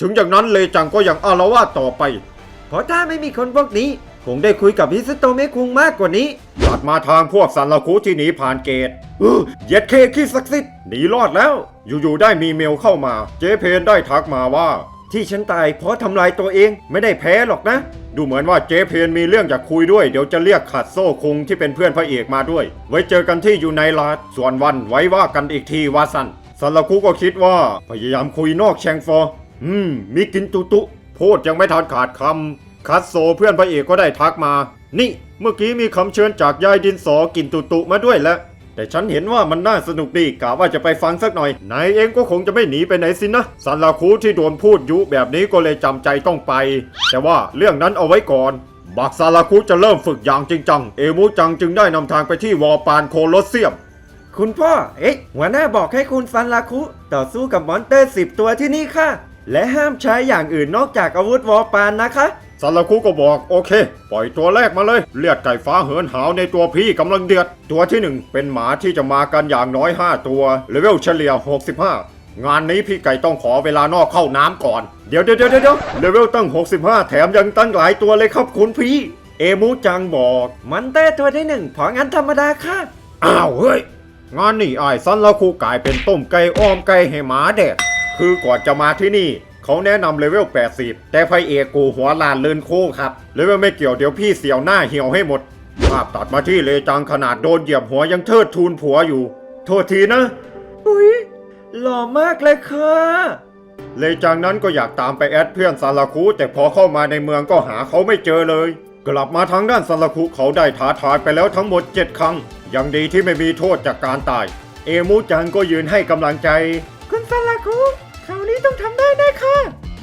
ถึงอย่างนั้นเลจังก็ยังอาละวาดต่อไป เพราะถ้าไม่มีคนพวกนี้คงได้คุยกับฮิสโตเมะคุงมากกว่านี้ ตัดมาทางพวกซาลาคุที่หนีผ่านเกตเย็ดเคขี้ศักดิ์สิทธิ์หนีรอดแล้ว อยู่ๆได้มีเมลเข้ามา เจเพนได้ทักมาว่าที่ฉันตายเพราะทำลายตัวเองไม่ได้แพ้หรอกนะ ดูเหมือนว่าเจเพนมีเรื่องอยากคุยด้วยเดี๋ยวจะเรียกขัดโซ่คุงที่เป็นเพื่อนพระเอกมาด้วย ไว้เจอกันที่อยู่ในลาดส่วนวันไว้ว่ากันอีกทีว่าสันซาลาคุก็คิดว่าพยายามคุยนอกแชงฟอร์มีกินตุตุพูดยังไม่ทันขาดคำคัดโซเพื่อนพระเอกก็ได้ทักมานี่เมื่อกี้มีคำเชิญจากยายดินสอกินตุตุมาด้วยแล้วแต่ฉันเห็นว่ามันน่าสนุกดีกะว่าจะไปฟังสักหน่อยนายเองก็คงจะไม่หนีไปไหนสินะซาลาคุที่โดนพูดยุแบบนี้ก็เลยจำใจต้องไปแต่ว่าเรื่องนั้นเอาไว้ก่อนบักซาลาคุจะเริ่มฝึกอย่างจริงจังเอมูจังจึงได้นำทางไปที่วอลปานโคโลเซียมคุณพ่อหัวหน้าบอกให้คุณซันราคุต่อสู้กับมอนเตอร์10 ตัวที่นี่ค่ะและห้ามใช้อย่างอื่นนอกจากอาวุธวอลปานนะคะซาลาคุก็บอกโอเคปล่อยตัวแรกมาเลยเลือดไก่ฟ้าเหินหาวในตัวพี่กำลังเดือดตัวที่1เป็นหมาที่จะมากันอย่างน้อย5ตัวเลเวลเฉลี่ย65งานนี้พี่ไก่ต้องขอเวลานอกเข้าน้ำก่อนเดี๋ยวเลเวลตั้ง65แถมยังตั้งหลายตัวเลยครับคุณพี่เอมูจังบอกมอนเตอร์ตัวที่1เพราะงั้นธรรมดาค่ะอ้าวเฮ้ยงานนี้อ้ายซันลาคุกลายเป็นต้มไก่อ้อมไก่ให้หมาแดดคือก่อนจะมาที่นี่เขาแนะนำเลเวล80แต่พระเอกกูหัวลานเลินโค้ครับเลเวลไม่เกี่ยวเดี๋ยวพี่เสียวหน้าเหี่ยวให้หมดภาพตัดมาที่เลจังขนาดโดนเหยียบหัวยังเทิดทูนผัวอยู่โทษทีนะหล่อมากเลยค่ะเลจังนั้นก็อยากตามไปแอดเพื่อนซาลาคุแต่พอเข้ามาในเมืองก็หาเขาไม่เจอเลยกลับมาทางด้านซาลาคุเขาได้ท้าทายไปแล้วทั้งหมด7 ครั้งยังดีที่ไม่มีโทษจากการตายเอมูจังก็ยืนให้กำลังใจคุณซาลาคุคราวนี้ต้องทำได้แน่ค่ะ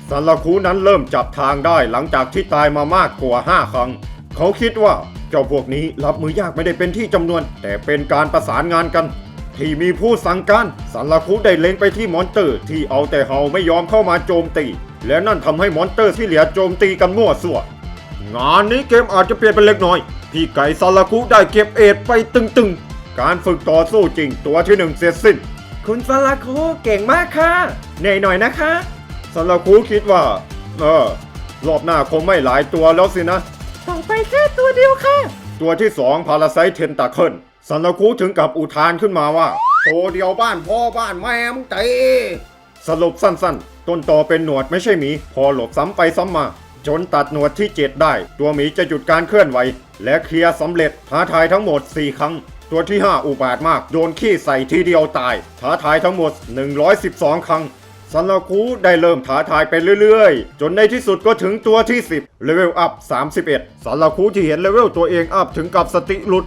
ซาลาคุนั้นเริ่มจับทางได้หลังจากที่ตายมามากกว่า5 ครั้งเขาคิดว่าเจ้าพวกนี้รับมือยากไม่ได้เป็นที่จำนวนแต่เป็นการประสานงานกันที่มีผู้สั่งการซาลาคุได้เล็งไปที่มอนเตอร์ที่เอาแต่เห่าไม่ยอมเข้ามาโจมตีและนั่นทำให้มอนเตอร์ที่เหลือโจมตีกันมั่วซั่วงานนี้เกมอาจจะเปลี่ยนไปเล็กน้อยพี่ไก่ซาลาคุได้เก็บเอทไปตึงๆการฝึกต่อสู้จริงตัวที่1เสร็จสิ้นคุณซาลาคุเก่งมากค่ะเหนื่อยหน่อยนะคะซาลาคุคิดว่ารอบหน้าคงไม่หลายตัวแล้วสินะต้องไปแค่ตัวเดียวค่ะตัวที่2พาราไซต์เทนตาเคิลซาลาคุถึงกับอุทานขึ้นมาว่าตัวเดียวบ้านพ่อบ้านแม่มึงเตะสรุปสั้นๆต้นต่อเป็นหนวดไม่ใช่หมีพอหลบซ้ำไปซ้ำมาจนตัดหนวดที่7ได้ตัวหมีจะหยุดการเคลื่อนไหวและเคลียร์สำเร็จท้าทายทั้งหมด4 ครั้งตัวที่5อุบาทมากโดนขี้ใส่ทีเดียวตายท้าทายทั้งหมด112 ครั้งซาลาคุได้เริ่มท้าทายไปเรื่อยๆจนในที่สุดก็ถึงตัวที่10เลเวลอัพ31ซาลาคุที่เห็นเลเวลตัวเองอัพถึงกับสติหลุด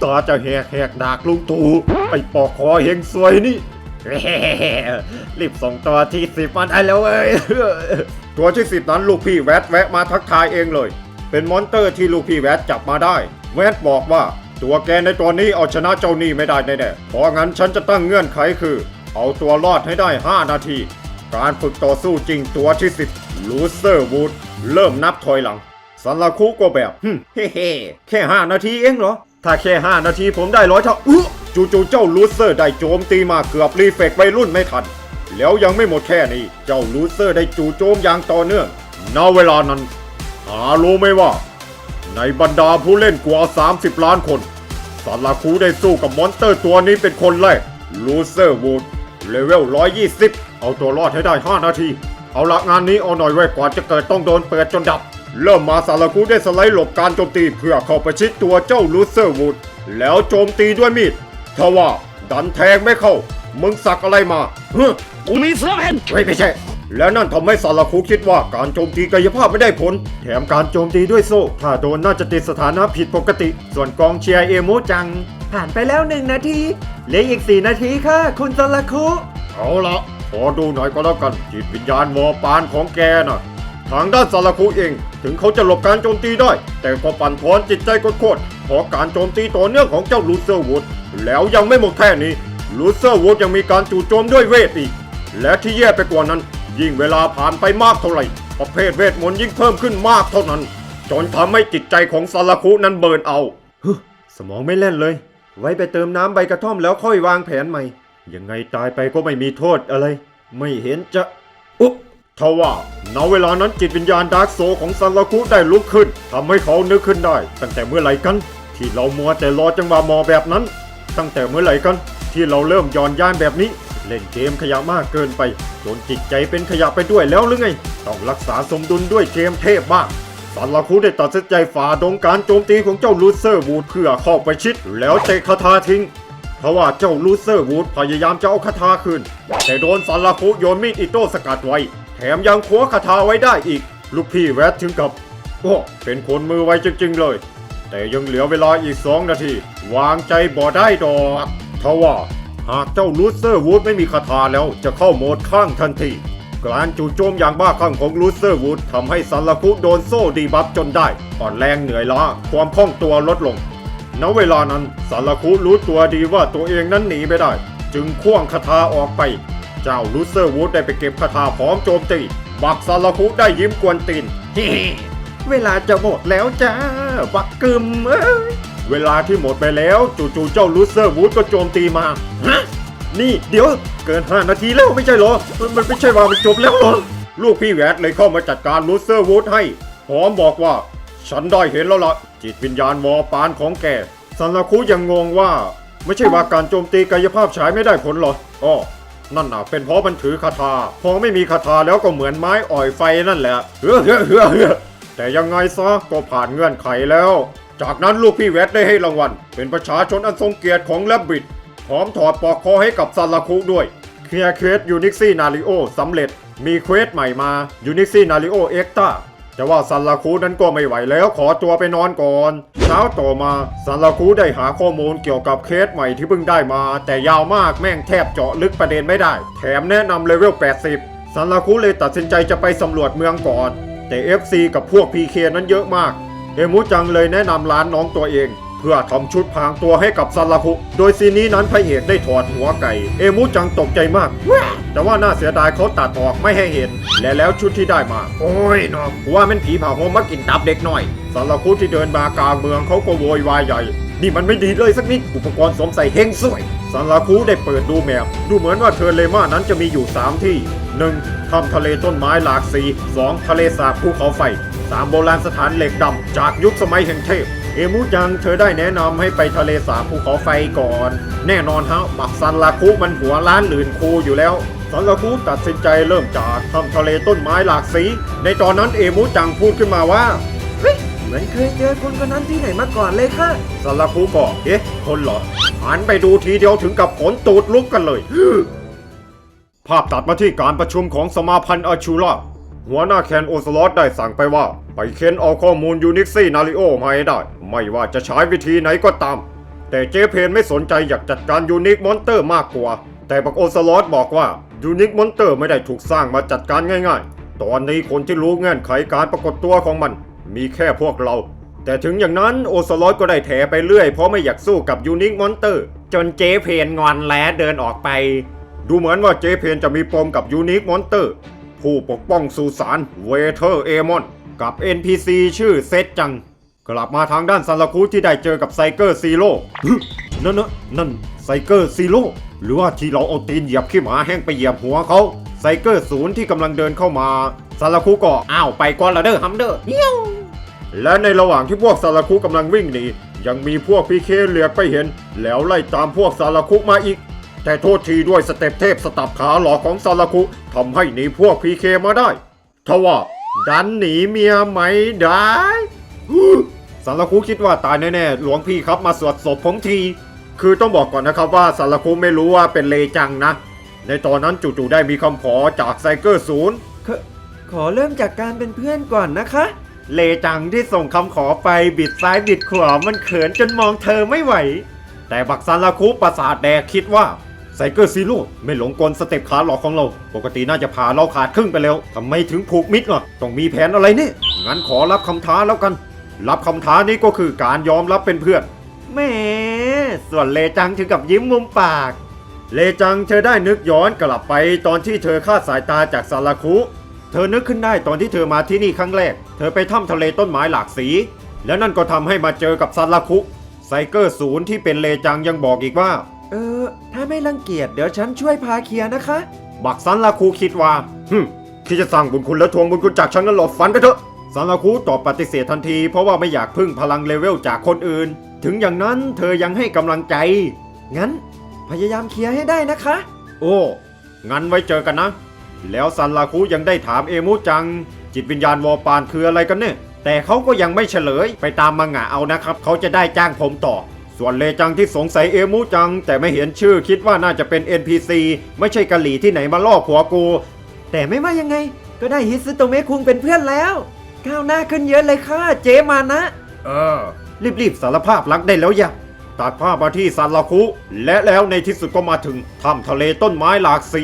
ตาจะแหกดากลุงตู่ไอ้ปอกคอเฮงซวยนี่รีบส่งตัวที่10มาได้แล้วเว้ยตัวที่10นั้นลูกพี่แวะมาทักทายเองเลยเป็นมอนเตอร์ที่ลูกพี่แวะจับมาได้แวะบอกว่าตัวแกในตัวนี้เอาชนะเจ้านี่ไม่ได้แน่ๆเพราะงั้นฉันจะตั้งเงื่อนไขคือเอาตัวรอดให้ได้5 นาทีการฝึกต่อสู้จริงตัวที่10ลูเซอร์วูดเริ่มนับถอยหลังซาลาคุก็แบบแค่5 นาทีเองเหรอถ้าแค่5 นาทีผมได้100 เท่าจู่ๆเจ้าลูเซอร์ได้โจมตีมาเกือบรีเฟกวัยรุ่นไม่ทันแล้วยังไม่หมดแค่นี้เจ้าลูเซอร์ได้จู่โจมอย่างต่อเนื่องณเวลานั้นหารู้ไหมว่าในบรรดาผู้เล่นกว่า30 ล้านคนซาลาคุได้สู้กับมอนสเตอร์ตัวนี้เป็นคนแรกลูเซอร์วูดเลเวล120เอาตัวรอดให้ได้5 นาทีเอาละงานนี้เอาหน่อยไว้กว่าจะเกิดต้องโดนเปิดจนดับเริ่มมาซาลาคุได้สไลด์หลบการโจมตีเพื่อเข้าไปชิดตัวเจ้าลูเซอร์วูดแล้วโจมตีด้วยมีดทว่าดันแทงไม่เข้ามึงสักอะไรมากูมีเสื้อเพนไม่ใช่แล้วนั่นทำให้ซาลาคุคิดว่าการโจมตีกายภาพไม่ได้ผลแถมการโจมตีด้วยโซ่ถ้าโดนน่าจะติดสถานะผิดปกติส่วนกองเชียร์เอโมจังผ่านไปแล้ว1 นาทีเหลืออีก4 นาทีค่ะคุณซาลาคุเอาละขอดูหน่อยก็แล้วกันจิตวิญญาณวอปานของแกน่ะทางด้านซาลาคุเองถึงเขาจะหลบการโจมตีได้แต่ก็ปั่นทอนจิตใจโคตรเพราะการโจมตีต่อเนื่องของเจ้าลูเซอร์วูดแล้วยังไม่หมดแค่นี้ลูเซอร์วูดยังมีการจู่โจมด้วยเวทอีกและที่แย่ไปกว่านั้นยิ่งเวลาผ่านไปมากเท่าไหร่ประเภทเวทมนต์ยิ่งเพิ่มขึ้นมากเท่านั้น จนทำให้จิตใจของซาลาคุนั้นเบิร์นเอาท์ สมองไม่เล่นเลย ไว้ไปเติมน้ำใบกระท่อมแล้วค่อยวางแผนใหม่ ยังไงตายไปก็ไม่มีโทษอะไร ไม่เห็นจะ อุ๊ทว่าณเวลานั้นจิตวิญญาณดาร์กโซของซาลาคุได้ลุกขึ้นทำให้เขานึกขึ้นได้ ตั้งแต่เมื่อไหร่กัน ที่เรามัวแต่รอจังหวะมอแบบนั้น ตั้งแต่เมื่อไหร่กัน ที่เราเริ่มย้อนย่านแบบนี้ เล่นเกมขยะมากเกินไปจนจิตใจเป็นขยะไปด้วยแล้วหรือไง ต้องรักษาสมดุลด้วยเกมเทพบ้างซาลาคุได้ตัดสินใจฝ่าดงการโจมตีของเจ้าลูเซอร์วูดเพื่อเข้าไปชิดแล้วเตะคาถาทิ้งเพราะว่าเจ้าลูเซอร์วูดพยายามจะเอาคาถาคืนแต่โดนซาลาคุโยนมีดอิโต้สกัดไว้แถมยังคว้าคาถาไว้ได้อีกลูกพี่แวดถึงกับโอ้เป็นคนมือไวจริงๆเลยแต่ยังเหลือเวลาอีก2 นาทีวางใจบ่ได้ดอกทว่าหากเจ้าลูเซอร์วูดไม่มีคาถาแล้วจะเข้าโหมดข้างทันทีการจู่โจมอย่างบ้าคลั่งของลูเซอร์วูดทำให้ซาลาคุโดนโซ่ดีบัฟจนได้อ่อนแรงเหนื่อยล้าความคล่องตัวลดลงณเวลานั้นซาลาคุรู้ตัวดีว่าตัวเองนั้นหนีไม่ได้จึงขว้างคาถาออกไปเจ้าลูเซอร์วูดได้ไปเก็บคาถาพร้อมโจมตีบักซาลาคุได้ยิ้มกวนตีน เวลาจะหมดแล้วจ้าบักกึมเอ้ย เวลาที่หมดไปแล้วจู่ๆเจ้าลูเซอร์วูดก็โจมตีมาฮะนี่เดี๋ยวเกิน5 นาทีแล้วไม่ใช่เหรอมันไม่ใช่ว่ามันจบแล้วเหรอลูกพี่แวดเลยเข้ามาจัดการลูเซอร์วูดให้พร้อมบอกว่าฉันได้เห็นแล้วล่ะจิตวิญญาณวอปานของแกซันลาคุยังงงว่าไม่ใช่ว่าการโจมตีกายภาพฉายไม่ได้ผลเหรออ้อนั่นน่ะเป็นเพราะมันถือคาถาพอไม่มีคาถาแล้วก็เหมือนไม้อ่อยไฟนั่นแหละเฮ้อแต่ยังไงซะก็ผ่านเงื่อนไขแล้วจากนั้นลูกพี่แวดได้ให้รางวัลเป็นประชาชนอันทรงเกียรติของแลบบิดพร้อมถอดปลอกคอให้กับซาลาคุด้วยเคลียร์เควสยูนิคซี่นาริโอสำเร็จมีเควสใหม่มายูนิคซี่นาริโอเอ็กต้าแต่ว่าซาลาคุนั้นก็ไม่ไหวแล้วขอตัวไปนอนก่อนเช้าต่อมาซาลาคุได้หาข้อมูลเกี่ยวกับเคสใหม่ที่เพิ่งได้มาแต่ยาวมากแม่งแทบเจาะลึกประเด็นไม่ได้แถมแนะนำเลเวล80ซาลาคุเลยตัดสินใจจะไปสำรวจเมืองก่อนแต่ FC กับพวก PK นั้นเยอะมากเอมุจังเลยแนะนำร้านน้องตัวเองเพื่อทำชุดพรางตัวให้กับซาลาคุโดยซีนนี้นั้นพระเอกได้ถอดหัวไก่เอมุจังตกใจมากแต่ว่าน่าเสียดายเขาตัดออกไม่ให้เห็นและแล้วชุดที่ได้มาโอ้ยน้องว่ามันผีผ่าห่มมากินตับเด็กหน่อยซาลาคุที่เดินมากลางเมืองเขาก็โวยวายใหญ่นี่มันไม่ดีเลยสักนิดอุปกรณ์สวมใส่เฮงสวยซาลาคุได้เปิดดูแมพดูเหมือนว่าเทอร์เลม่านั้นจะมีอยู่3ที่ 1. ถ้ำทะเลต้นไม้หลากสี 2. ทะเลสาบภูเขาไฟ 3. โบราณสถานเหล็กดำจากยุคสมัยแห่งเทพเอมุจังเธอได้แนะนำให้ไปทะเลสาบภูเขาไฟก่อนแน่นอนฮะบักซันลาคุมันหัวล้านหลื่นคูอยู่แล้วซันลาคุตัดสินใจเริ่มจากถ้ำทะเลต้นไม้หลากสีในตอนนั้นเอมุจังพูดขึ้นมาว่า เฮ้ยเหมือนเคยเจอคนคนนั้นที่ไหนมาก่อนเลยค่ะ ซันลาคุก็เอ๊ะคนเหรอหันไปดูทีเดียวถึงกับขนตูดลุกกันเลย ภาพตัดมาที่การประชุมของสมาพันธ์อาชูราหัวหน้าแคนโอสลอตได้สั่งไปว่าไปเค้นเอาข้อมูลยูนิคซี่นาริโอมาให้ได้ไม่ว่าจะใช้วิธีไหนก็ตามแต่เจเพนไม่สนใจอยากจัดการยูนิคมอนเตอร์มากกว่าแต่บักโอสลอตบอกว่ายูนิคมอนเตอร์ไม่ได้ถูกสร้างมาจัดการง่ายๆตอนนี้คนที่รู้เงื่อนไขการปรากฏตัวของมันมีแค่พวกเราแต่ถึงอย่างนั้นโอสลอตก็ได้แถไปเรื่อยเพราะไม่อยากสู้กับยูนิคมอนเตอร์จนเจเพนงอนและเดินออกไปดูเหมือนว่าเจเพนจะมีปมกับยูนิคมอนเตอร์ผู้ปกป้องสุสานเวเทอร์เอมอนกับ NPC ชื่อเซตจังกลับมาทางด้านซันลาคุที่ได้เจอกับไซเกอร์ซีโร่นั่นไซเกอร์ซีโร่หรือว่าที่เราเอาตีนเหยียบขี้หมาแห้งไปเหยียบหัวเขาไซเกอร์0ที่กำลังเดินเข้ามาซันลาคุก็อ้าวไปก่อนละเด้อฮัมเดอร์และในระหว่างที่พวกซันลาคุกำลังวิ่งหนียังมีพวกพีเคเหลือบไปเห็นแล้วไล่ตามพวกซันลาคุมาอีกแต่โทษทีด้วยสเต็ปเทพสตับขาหลอกของซาลาคุทำให้หนีพวกพีเคมาได้ทว่าดันหนีเมียไม่ได้ซาลาคุคิดว่าตายแน่ๆหลวงพี่ครับมาสวดศพผมทีคือต้องบอกก่อนนะครับว่าซาลาคุไม่รู้ว่าเป็นเลจังนะในตอนนั้นจู่ๆได้มีคำขอจากไซเกอร์0ขอเริ่มจากการเป็นเพื่อนก่อนนะคะ เลจังที่ส่งคำขอไปบิดซ้ายบิดขวามันเขินจนมองเธอไม่ไหวแต่บักซาลาคุประสาทแดกคิดว่าไซเกอร์ซีโร่ไม่หลงกลสเต็ปขาหลอกของเราปกติน่าจะพาเราขาดครึ่งไปแล้วทำไมถึงผูกมิดล่ะต้องมีแผนอะไรเนี่ยงั้นขอรับคำท้าแล้วกันรับคำท้านี้ก็คือการยอมรับเป็นเพื่อนแหมส่วนเลจังถึงกับยิ้มมุมปากเลจังเธอได้นึกย้อนกลับไปตอนที่เธอคลาดสายตาจากซาลาคุเธ เธอนึกขึ้นได้ตอนที่เธอมาที่นี่ครั้งแรกเธอไปถ้ำทะเลต้นไม้หลากสีแล้วนั่นก็ทำให้มาเจอกับซันราคุไซเกอร์ศูนย์ที่เป็นเลจังยังบอกอีกว่าถ้าไม่รังเกียจเดี๋ยวฉันช่วยพาเคลียร์นะคะบักซันราคุคิดว่าคิดจะสร้างบุญคุณแล้วทวงบุญคุณจากฉันนั้นหลบฝันไปเถอะซันราคุตอบปฏิเสธทันทีเพราะว่าไม่อยากพึ่งพลังเลเวลจากคนอื่นถึงอย่างนั้นเธอยังให้กำลังใจงั้นพยายามเคลียร์ให้ได้นะคะโอ้งั้นไว้เจอกันนะแล้วซันราคุยังได้ถามเอมูจังจิตวิญญาณวอปานคืออะไรกันเนี่ยแต่เขาก็ยังไม่เฉลยไปตามมังงะเอานะครับเขาจะได้จ้างผมต่อส่วนเลจังที่สงสัยเอมูจังแต่ไม่เห็นชื่อคิดว่าน่าจะเป็น NPC ไม่ใช่กะหรี่ที่ไหนมาล่อผัวกูแต่ไม่ว่ายังไงก็ได้ฮิซึโตเมะคุงเป็นเพื่อนแล้วก้าวหน้าขึ้นเยอะเลยค่ะเจมานะรีบสารภาพรักได้แล้วอย่าตัดภาพมาที่ซันราคุและแล้วในที่สุดก็มาถึงถ้ำทะเลต้นไม้หลากสี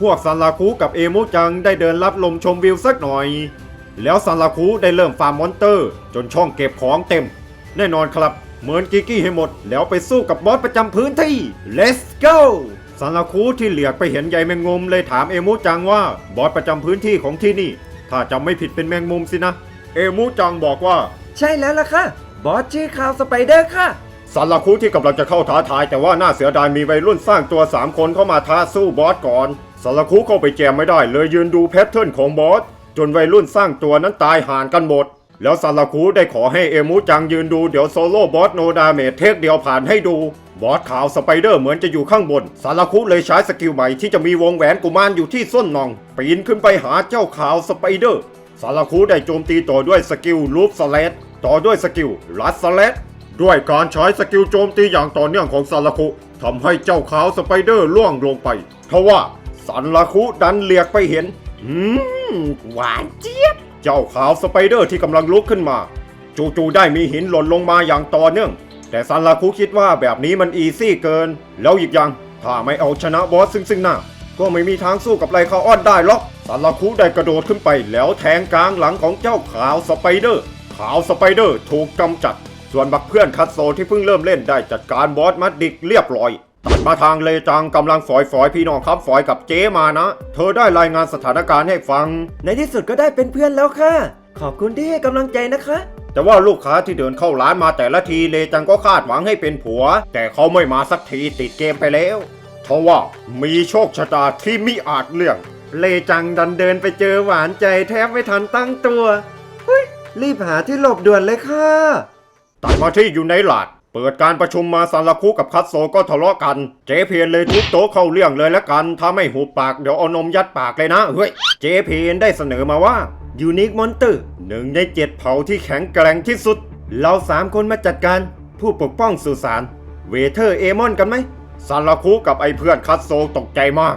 พวกซันราคุกับเอมูจังได้เดินรับลมชมวิวสักหน่อยแล้วซันราคุได้เริ่มฟาร์มมอนเตอร์จนช่องเก็บของเต็มแน่นอนครับเหมือนกิกกี้ให้หมดแล้วไปสู้กับบอสประจำพื้นที่ Let's go ซันราคุที่เหลียกไปเห็นใยแมงมุมเลยถามเอมูจังว่าบอสประจำพื้นที่ของที่นี่ถ้าจำไม่ผิดเป็นแมงมุมสินะเอมูจังบอกว่าใช่แล้วล่ะค่ะบอสชื่อคาวสไปเดอร์ค่ะซันราคุที่กำลังจะเข้าท้าทายแต่ว่าน่าเสียดายมีวัยรุ่นสร้างตัว3คนเข้ามาท้าสู้บอสก่อนซันราคุเข้าไปแจมไม่ได้เลยยืนดูแพทเทิร์นของบอสจนวัยรุ่นสร้างตัวนั้นตายห่างกันหมดแล้วซันราคุได้ขอให้เอมูจังยืนดูเดี๋ยวโซโล่บอสโนดาเมจเทคเดียวผ่านให้ดูบอสขาวสไปเดอร์เหมือนจะอยู่ข้างบนซันราคุเลยใช้สกิลใหม่ที่จะมีวงแหวนกุมารอยู่ที่ส้นน่องปีนขึ้นไปหาเจ้าขาวสไปเดอร์ซันราคุได้โจมตีต่อด้วยสกิลลูปสแลดต่อด้วยสกิลลัดสแลดด้วยการใช้สกิลโจมตีอย่างต่อเนื่องของซันราคุทำให้เจ้าขาวสไปเดอร์ล่วงลงไปทว่าซันราคุดันเหลียกไปเห็นหวานเจี๊ยบเจ้าขาวสไปเดอร์ที่กำลังลุกขึ้นมาจู่ๆได้มีหินหล่นลงมาอย่างต่อเนื่องแต่ซันราคุคิดว่าแบบนี้มันอีซี่เกินแล้วอีกอย่างถ้าไม่เอาชนะบอสซึ่งหน้าก็ไม่มีทางสู้กับไลคาออนได้หรอกซันราคุได้กระโดดขึ้นไปแล้วแทงกลางหลังของเจ้าขาวสไปเดอร์ขาวสไปเดอร์ถูกกำจัดส่วนบักเพื่อนคัตโซที่เพิ่งเริ่มเล่นได้จัดการบอสมัดดิกเรียบร้อยตัดมาทางเลจังกำลังฝอยพี่น้องครับฝอยกับเจมานะเธอได้รายงานสถานการณ์ให้ฟังในที่สุดก็ได้เป็นเพื่อนแล้วค่ะขอบคุณที่ให้กำลังใจนะคะแต่ว่าลูกค้าที่เดินเข้าร้านมาแต่ละทีเลจังก็คาดหวังให้เป็นผัวแต่เขาไม่มาสักทีติดเกมไปแล้วเพราะว่ามีโชคชะตาที่มิอาจเลี่ยงเลจังดันเดินไปเจอหวานใจแทบไม่ทันตั้งตัวรีบหาที่หลบด่วนเลยค่ะตัดมาที่อยู่ในหลาดเปิดการประชุมมาซันราคุกับคัตโซก็ทะเลาะกันเจเพียนเลยทุบโต๊ะเข้าเรื่องเลยละกันถ้าไม่หุบปากเดี๋ยวเอานมยัดปากเลยนะเฮ้ยเจเพียนได้เสนอมาว่ายูนิคมอนเตอร์1 ใน 7เผ่าที่แข็งแกร่งที่สุดเรา3 คนมาจัดการผู้ปกป้องสุสานเวเทอร์เอมอนกันไหมซันราคุกับไอ้เพื่อนคัตโซตกใจมาก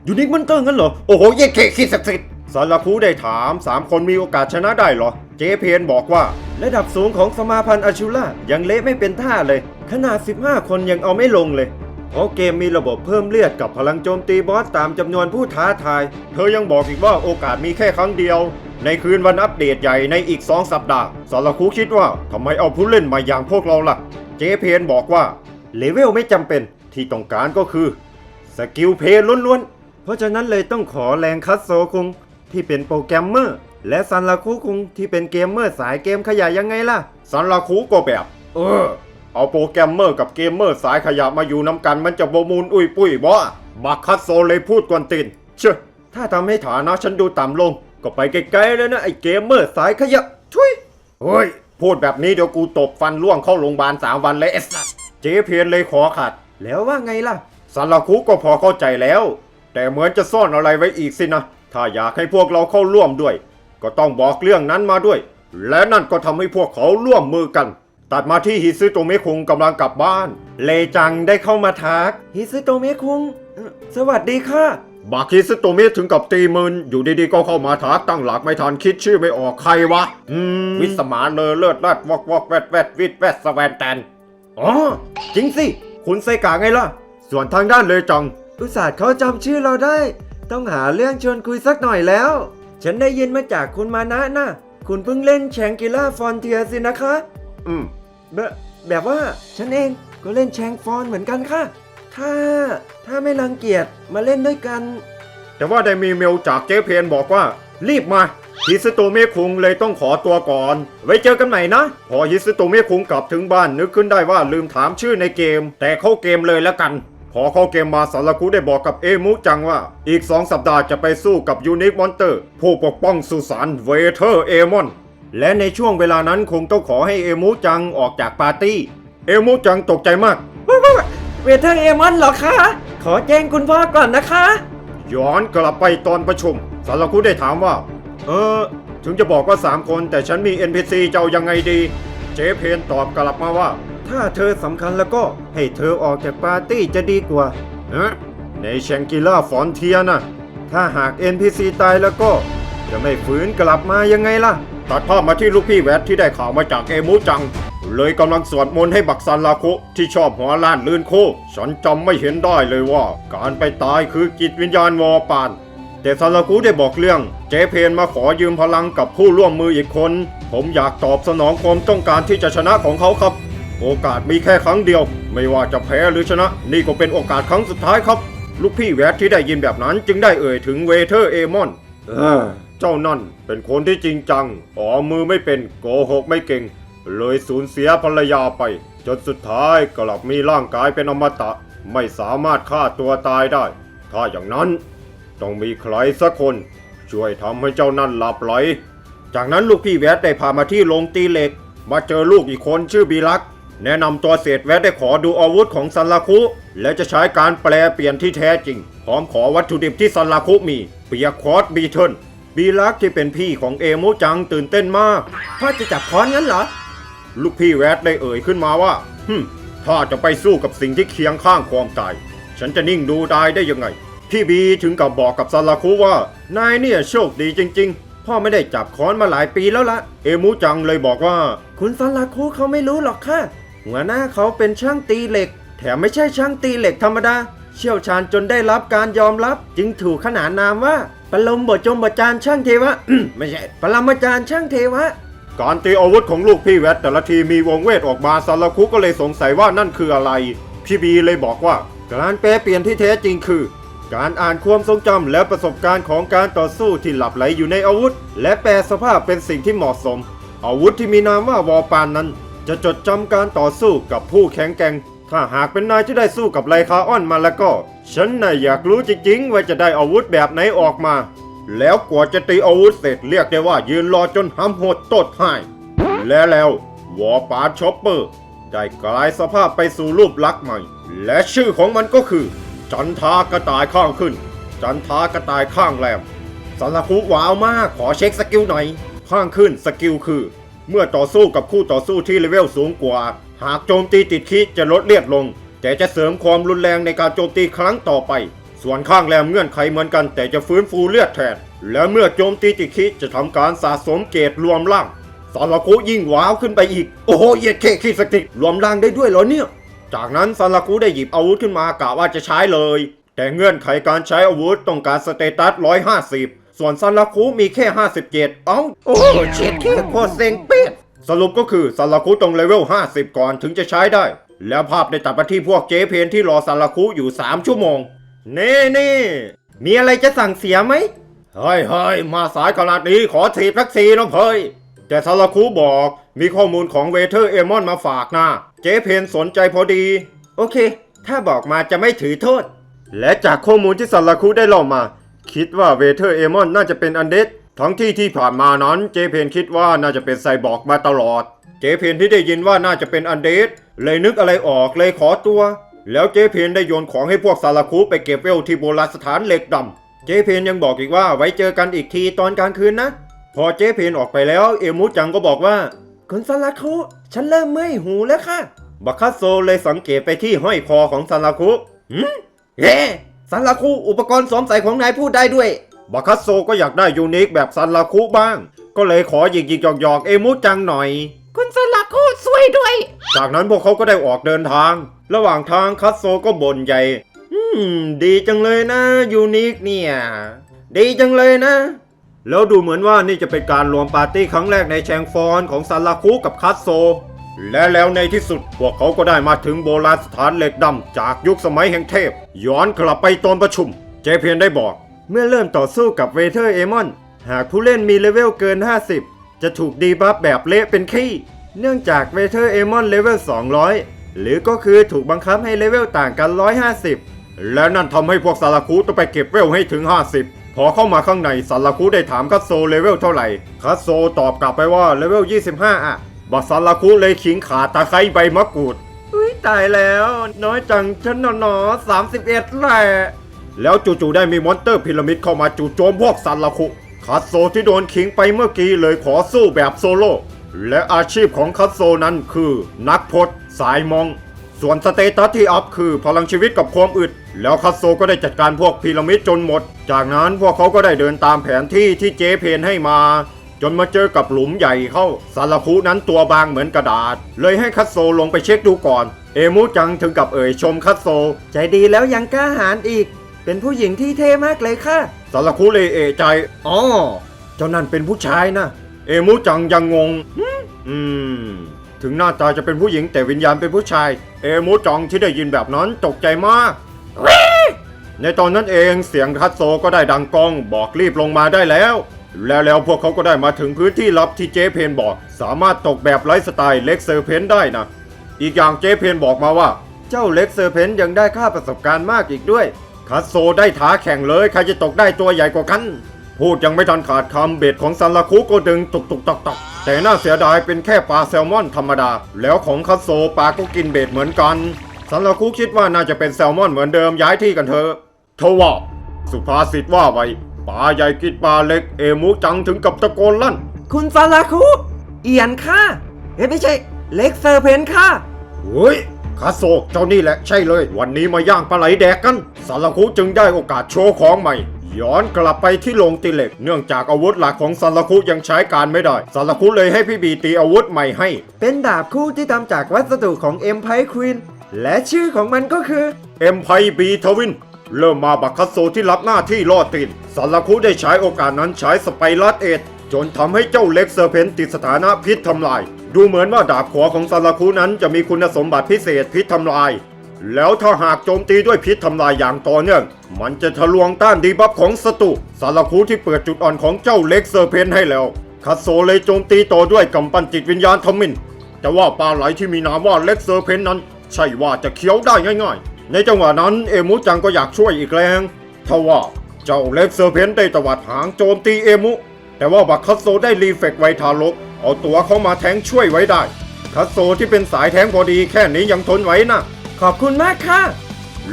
ยูนิคมอนเตอร์งั้นเหรอโอ้โหเย่เคคิดศักดิ์สิทธิ์ซันราคุได้ถาม3 คนมีโอกาสชนะได้เหรอเจเพนบอกว่าระดับสูงของสมาพันธ์อาชูล่ายังเละไม่เป็นท่าเลยขนาด15 คนยังเอาไม่ลงเลยเพราะเกมมีระบบเพิ่มเลือดกับพลังโจมตีบอสตามจำนวนผู้ท้าทายเธอยังบอกอีกว่าโอกาสมีแค่ครั้งเดียวในคืนวันอัปเดตใหญ่ในอีก2 สัปดาห์ซันราคุคิดว่าทำไมเอาผู้เล่นมาอย่างพวกเราล่ะเจเพนบอกว่าเลเวลไม่จำเป็นที่ต้องการก็คือสกิลเพลย์ล้วนๆเพราะฉะนั้นเลยต้องขอแรงคัตโซคุงที่เป็นโปรแกรมเมอร์และซันราคุคุงที่เป็นเกมเมอร์สายเกมขยะยังไงล่ะซันราคุก็แบบเอาโปรแกรมเมอร์กับเกมเมอร์สายขยะมาอยู่น้ำกันมันจะบมูลอุ้ยปุ้ยบ่บักคัตโซเลยพูดกวนตีนเชื่อถ้าทำให้ฐานะฉันดูต่ำลงก็ไปไกลๆแล้วนะไอ้เกมเมอร์สายขยะทุยเฮ้ยพูดแบบนี้เดี๋ยวกูตบฟันล่วงเข้าโรงพยาบาล3 วันเลยเจเพียนเลยขอขัดแล้วว่าไงล่ะซันราคุก็พอเข้าใจแล้วแต่เหมือนจะซ่อนอะไรไว้อีกสินะถ้าอยากให้พวกเราเข้าร่วมด้วยก็ต้องบอกเรื่องนั้นมาด้วยและนั่นก็ทำให้พวกเขาร่วมมือกันตัดมาที่ฮิซึโตเมะคุงกำลังกลับบ้านเลจังได้เข้ามาทักฮิซึโตเมะคุงสวัสดีค่ะบักฮิซึโตเมะถึงกับตีมึนอยู่ดีๆก็เข้ามาทักตั้งหลักไม่ทันคิดชื่อไม่ออกใครวะวิสมานเลอเลิศลัดวอกแวดวิดแวดสแวนแตนอ๋อจริงสิคุณไซกะไงล่ะส่วนทางด้านเลจังอุตส่าห์เขาจำชื่อเราได้ต้องหาเรื่องชวนคุยสักหน่อยแล้วฉันได้ยินมาจากคุณมานะนะคุณเพิ่งเล่นแชงกิล่าฟอนเทียสินะคะแบบว่าฉันเองก็เล่นแชงฟอนเหมือนกันค่ะถ้าไม่รังเกียจมาเล่นด้วยกัน แต่ว่าได้มีเมลจากเจเพนบอกว่ารีบมาฮิสโตเมะคุงเลยต้องขอตัวก่อนไว้เจอกันใหม่นะพอฮิสโตเมะคุงกลับถึงบ้านนึกขึ้นได้ว่าลืมถามชื่อในเกมแต่เข้าเกมเลยแล้วกันพอเข้าเกมมาซาราคุได้บอกกับเอมุจังว่าอีก2 สัปดาห์จะไปสู้กับยูนิคมอนเตอร์ผู้ปกป้องสุสานเวเทอร์เอมอนและในช่วงเวลานั้นคงต้องขอให้เอมุจังออกจากปาร์ตี้เอมุจังตกใจมาก เวเทอร์เอมอนเหรอคะ ขอแจ้งคุณพ่อก่อนนะคะ ย้อนกลับไปตอนประชุมซาราคุได้ถามว่าถึงจะบอกว่า3 คนแต่ฉันมี NPC เจ้ายังไงดีเจเพนตอบกลับมาว่าถ้าเธอสำคัญแล้วก็ให้เธอออกจากปาร์ตี้จะดีกว่าในแชงกิล่าฟอนเทียนะถ้าหาก NPC ตายแล้วก็จะไม่ฟื้นกลับมายังไงล่ะตัดภาพมาที่ลูกพี่แวดที่ได้ข่าวมาจากเอมูจังเลยกำลังสวดมนต์ให้บักซันลาคุที่ชอบหัวล้านลื่นโคฉันจำไม่เห็นได้เลยว่าการไปตายคือจิตวิญญาณวอปานแต่ซาลาคุได้บอกเรื่องเจเพนมาขอยืมพลังกับผู้ร่วมมืออีกคนผมอยากตอบสนองความต้องการที่จะชนะของเขาครับโอกาสมีแค่ครั้งเดียวไม่ว่าจะแพ้หรือชนะนี่ก็เป็นโอกาสครั้งสุดท้ายครับลูกพี่แวดที่ได้ยินแบบนั้นจึงได้เอ่ยถึงเวเทอร์เอมอนเจ้านั่นเป็นคนที่จริงจังมือไม่เป็นโกหกไม่เก่งเลยสูญเสียภรรยาไปจนสุดท้ายกลับมีร่างกายเป็นอมตะไม่สามารถฆ่าตัวตายได้ถ้าอย่างนั้นต้องมีใครสักคนช่วยทำให้เจ้านั่นหลับไหลจากนั้นลูกพี่แวดได้พามาที่โรงตีเหล็กมาเจอลูกอีกคนชื่อบีลักแนะนำตัวเสร็จแวดได้ขอดูอาวุธของซันลาคุและจะใช้การแปลเปลี่ยนที่แท้จริงพร้อมขอวัตถุดิบที่ซันลาคุมีเปียคอร์สบีเทิลบีลักที่เป็นพี่ของเอมุจังตื่นเต้นมากพ่อจะจับค้อนงั้นเหรอลูกพี่แวดได้เอ่ยขึ้นมาว่าถ้าจะไปสู้กับสิ่งที่เคียงข้างความตายฉันจะนิ่งดูได้ยังไงพี่บีถึงกับบอกกับซันลาคุว่านายเนี่ยโชคดีจริงๆพ่อไม่ได้จับค้อนมาหลายปีแล้วละเอมุจังเลยบอกว่าคุณซันลาคุเขาไม่รู้หรอกค่ะหัวหน้าเขาเป็นช่างตีเหล็กแถมไม่ใช่ช่างตีเหล็กธรรมดาเชี่ยวชาญจนได้รับการยอมรับจึงถูกขนานนามว่าปรมบทจมบจารย์ช่างเทวะ ไม่ใช่ปรมาจารย์ช่างเทวะการตีอาวุธของลูกพี่แวดแต่ละทีมีวงเวทออกมาซันลาคุก็เลยสงสัยว่านั่นคืออะไรพี่บีเลยบอกว่าการแปลเปลี่ยนที่แท้จริงคือการอ่านความทรงจำและประสบการณ์ของการต่อสู้ที่หลับไหลอยู่ในอาวุธและแปลสภาพเป็นสิ่งที่เหมาะสมอาวุธที่มีนามว่าวอปานนั้นจะจดจำการต่อสู้กับผู้แข็งแกร่งถ้าหากเป็นนายที่ได้สู้กับไลคาออนมาแล้วก็ฉันน่ะอยากรู้จริงๆว่าจะได้อาวุธแบบไหนออกมาแล้วกว่าจะตีอาวุธเสร็จเรียกได้ว่ายืนรอจนห้ำหดตดหายแล้ววอปานช็อปเปอร์ได้กลายสภาพไปสู่รูปลักษณ์ใหม่และชื่อของมันก็คือจันทากระต่ายข้างขึ้นจันทากระต่ายข้างแรมซันลาคุว้าวมากขอเช็คสกิลหน่อยข้างขึ้นสกิลคือเมื่อต่อสู้กับคู่ต่อสู้ที่เลเวลสูงกว่าหากโจมตีติดคิจะลดเลือดลงแต่จะเสริมความรุนแรงในการโจมตีครั้งต่อไปส่วนข้างแรมเงื่อนไขเหมือนกันแต่จะฟื้นฟูเลือดแทนและเมื่อโจมตีติดคิจะทำการสะสมเกรดรวมร่างซันลาคุยิ่งว้าวขึ้นไปอีกโอ้โหเย็ดเคคิสติรวมร่างได้ด้วยเหรอเนี่ยจากนั้นซันลาคุได้หยิบอาวุธขึ้นมากะว่าจะใช้เลยแต่เงื่อนไขการใช้อาวุธต้องการสเตตัส150ส่วนซันลาคุมีแค่57โอ้เช็ดแค่โคตรเซ็งเป็ดสรุปก็คือซันลาคุต้องเลเวล50ก่อนถึงจะใช้ได้แล้วภาพได้ตัดมาที่พวกเจเพนที่รอซันลาคุอยู่3ชั่วโมงนี่มีอะไรจะสั่งเสียไหมเฮ้ยมาสายขนาดนี้ขอถีบแท็กซี่น้องเพยแต่ซันลาคุบอกมีข้อมูลของเวเทอร์เอมอนมาฝากนะเจเพนสนใจพอดีโอเคถ้าบอกมาจะไม่ถือโทษและจากข้อมูลที่ซันลาคุได้เล่ามาคิดว่าเวเทอร์เอมอนน่าจะเป็นอันเดดทั้งที่ผ่านมานั้นเจเพนคิดว่าน่าจะเป็นไซบอร์กมาตลอดเจเพนที่ได้ยินว่าน่าจะเป็นอันเดดเลยนึกอะไรออกเลยขอตัวแล้วเจเพนได้โยนของให้พวกซันลาคุไปเก็บเวลที่โบราณสถานเหล็กดำเจเพนยังบอกอีกว่าไว้เจอกันอีกทีตอนกลางคืนนะพอเจเพนออกไปแล้วเอมุจังก็บอกว่าคุณซันลาคุฉันเริ่มเมื่อยหูแล้วค่ะบัคคัสโซเลยสังเกตไปที่ห้อยคอของซันลาคุซันลาคุอุปกรณ์สวมใส่ของนายพูดได้ด้วยบัคคัสโซก็อยากได้ยูนิคแบบซันลาคุบ้างก็เลยขอหยิกหยอกเอมุจังหน่อยคุณซันลาคุช่วยด้วยจากนั้นพวกเขาก็ได้ออกเดินทางระหว่างทางคัสโซก็บ่นใหญ่ดีจังเลยนะยูนิคเนี่ยดีจังเลยนะแล้วดูเหมือนว่านี่จะเป็นการรวมปาร์ตี้ครั้งแรกในแชงฟอนของซันลาคุกับคัสโซและแล้วในที่สุดพวกเขาก็ได้มาถึงโบราณสถานเหล็กดำจากยุคสมัยแห่งเทพย้อนกลับไปตอนประชุมเจเพนได้บอก เมื่อเริ่มต่อสู้กับเวเทอร์เอมอนหากผู้เล่นมีเลเวลเกิน 50 จะถูกดีบัฟแบบเละเป็นขี้เนื่องจากเวเทอร์เอมอนเลเวล 200 หรือก็คือถูกบังคับให้เลเวลต่างกัน 150 และนั่นทำให้พวกซาลาคุต้องไปเก็บเวลให้ถึง 50 พอเข้ามาข้างในซาลาคุได้ถามคัตโซเลเวลเท่าไหร่คัตโซตอบกลับไปว่าเลเวล 25 อ่ะบักซาลาคุเลยขิงขาตะไคร้ใบมะกรูด อุ้ยตายแล้วน้อยจังฉันหนอ31แหละ แล้วจู่ๆได้มีมอนเตอร์พีระมิดเข้ามาจู่โจมพวกซาลาคุคัตโซที่โดนขิงไปเมื่อกี้เลยขอสู้แบบโซโล่และอาชีพของคัตโซนั้นคือนักพจน์สายมอง ส่วนสเตตัสที่อัพคือพลังชีวิตกับความอึดแล้วคัตโซก็ได้จัดการพวกพีระมิดจนหมดจากนั้นพวกเขาก็ได้เดินตามแผนที่ที่เจเพนให้มาจนมาเจอกับหลุมใหญ่เข้าซาลาคุนั้นตัวบางเหมือนกระดาษเลยให้คัตโซลงไปเช็คดูก่อนเอมูจังถึงกับเอ่ยชมคัตโซ ใจดีแล้วยังกล้าหาญอีกเป็นผู้หญิงที่เท่มากเลยค่ะ ซาลาคุเลยเอะใจอ๋อเจ้านั่นเป็นผู้ชายนะเอมูจังยังงงถึงหน้าตาจะเป็นผู้หญิงแต่วิญญาณเป็นผู้ชายเอมูจังที่ได้ยินแบบนั้นตกใจมากในตอนนั้นเองเสียงคัตโซก็ได้ดังก้องบอกรีบลงมาได้แล้วพวกเขาก็ได้มาถึงพื้นที่ลับที่เจเพนบอกสามารถตกแบบไลฟ์สไตล์เล็กเซอร์เพนได้นะอีกอย่างเจเพนบอกมาว่าเจ้าเล็กเซอร์เพนยังได้ค่าประสบการณ์มากอีกด้วยคัตโซได้ท้าแข่งเลยใครจะตกได้ตัวใหญ่กว่ากันพูดยังไม่ทันขาดคำเบ็ดของซันลาคุก็ดึงตุกตักแต่น่าเสียดายเป็นแค่ปลาแซลมอนธรรมดาแล้วของคัตโซปลาก็กินเบ็ดเหมือนกันซันลาคุคิดว่าน่าจะเป็นแซลมอนเหมือนเดิมย้ายที่กันเถอะทว่าสุภาษิตว่าไว้ปลาใหญ่กินปลาเล็กเอมูจังถึงกับตะโกนลั่น คุณซาลาคุเอียนค่ะไม่ใช่เล็กเซอร์เพนค่ะ เฮ้ยคาโซเจ้านี่แหละใช่เลยวันนี้มาย่างปลาไหลแดกกันซาลาคุจึงได้โอกาสโชว์ของใหม่ย้อนกลับไปที่โรงตีเหล็กเนื่องจากอาวุธหลักของซาลาคุยังใช้การไม่ได้ซาลาคุเลยให้พี่บีตีอาวุธใหม่ให้เป็นดาบคู่ที่ทำจากวัสดุของเอ็มไพร์ควีนและชื่อของมันก็คือ เอ็มไพร์บีทวินเริ่มมาบักคัตโซที่รับหน้าที่ล่อตีนซาลาคุได้ใช้โอกาสนั้นใช้สไปรัสเอทจนทำให้เจ้าเล็กเซอร์เพนติดสถานะพิษทำลายดูเหมือนว่าดาบขวาของซาลาคุนั้นจะมีคุณสมบัติพิเศษพิษทำลายแล้วถ้าหากโจมตีด้วยพิษทำลายอย่างต่อเนื่องมันจะทะลวงต้านดีบัฟของศัตรูซาลาคุที่เปิดจุดอ่อนของเจ้าเล็กเซอร์เพนให้แล้วคัตโซเลยโจมตีต่อด้วยกำปั้นจิตวิญญาณทมินแต่ว่าปลาไหลที่มีนามว่าเล็กเซอร์เพนนั้นใช่ว่าจะเคี้ยวได้ง่ายๆในจังหวะนั้นเอมูจังก็อยากช่วยอีกแรงทว่าเจ้าเล็กเซอร์เพนได้ตวัดหางโจมตีเอมูแต่ว่าบักคัตโซได้รีเฟกไวทารกเอาตัวเข้ามาแทงช่วยไว้ได้คัตโซที่เป็นสายแทงพอดีแค่นี้ยังทนไหวนะขอบคุณมากค่ะ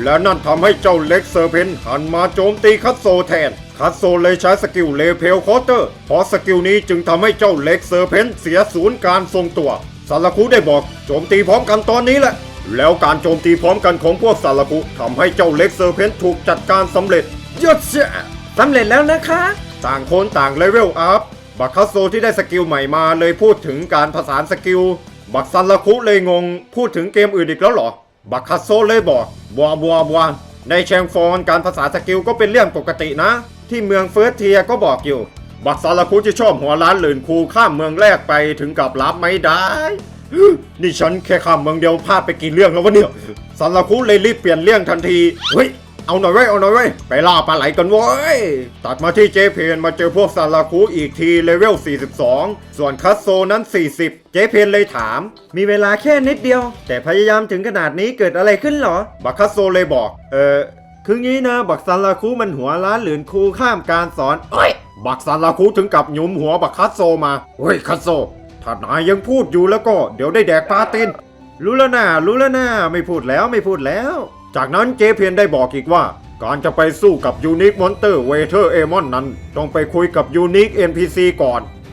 และนั่นทำให้เจ้าเล็กเซอร์เพนหันมาโจมตีคัตโซแทนคัตโซเลยใช้สกิลเลเพลคอเตอร์เพราะสกิลนี้จึงทำให้เจ้าเล็กเซอร์เพนเสียศูนย์การทรงตัวซาลาคุได้บอกโจมตีพร้อมกันตอนนี้แหละแล้วการโจมตีพร้อมกันของพวกซาลาคุทำให้เจ้าเล็กเซอร์เพนถูกจัดการสำเร็จยศสำเร็จแล้วนะคะต่างคนต่างเลเวลอัพบักคัตโซที่ได้สกิลใหม่มาเลยพูดถึงการผสานสกิลบักซาลาคุเลยงงพูดถึงเกมอื่นอีกแล้วเหรอบักคัตโซเลยบอกบัวในแชงฟอนการภาษาสกิลก็เป็นเรื่องปกตินะที่เมืองเฟิร์สเทียก็บอกอยู่บักซาลาคุที่ชอบหัวล้านหลื่นคูข้ามเมืองแรกไปถึงกับรับไม่ได้ นี่ฉันแค่ข้ามเมืองเดียวพลาดไปกี่เรื่องแล้ววะเนี่ยซาลาคุเลยรีบเปลี่ยนเรื่องทันทีเฮ้ยเอาหน่อยเว้ยไปล่าปลาไหลกันเว้ยตัดมาที่เจเพนมาเจอพวกซาลาคุอีกทีเลเวล42ส่วนคัตโซนั้น40เจเพนเลยถามมีเวลาแค่นิดเดียวแต่พยายามถึงขนาดนี้เกิดอะไรขึ้นหรอบักคัตโซเลยบอกคืองี้นะบักซาลาคุมันหัวล้านหลื่นคูข้ามการสอนบักซาลาคุถึงกับหยุมหัวบักคัตโซมาเฮ้ยคัตโซถ้านายยังพูดอยู่แล้วก็เดี๋ยวได้แดกปลาตีนรู้แล้วนะไม่พูดแล้วจากนั้นเจเพนได้บอกอีกว่าการจะไปสู้กับยูนิคมอนเตอร์เวเทอร์เอมอนนั้นต้องไปคุยกับยูนิค NPC ก่อน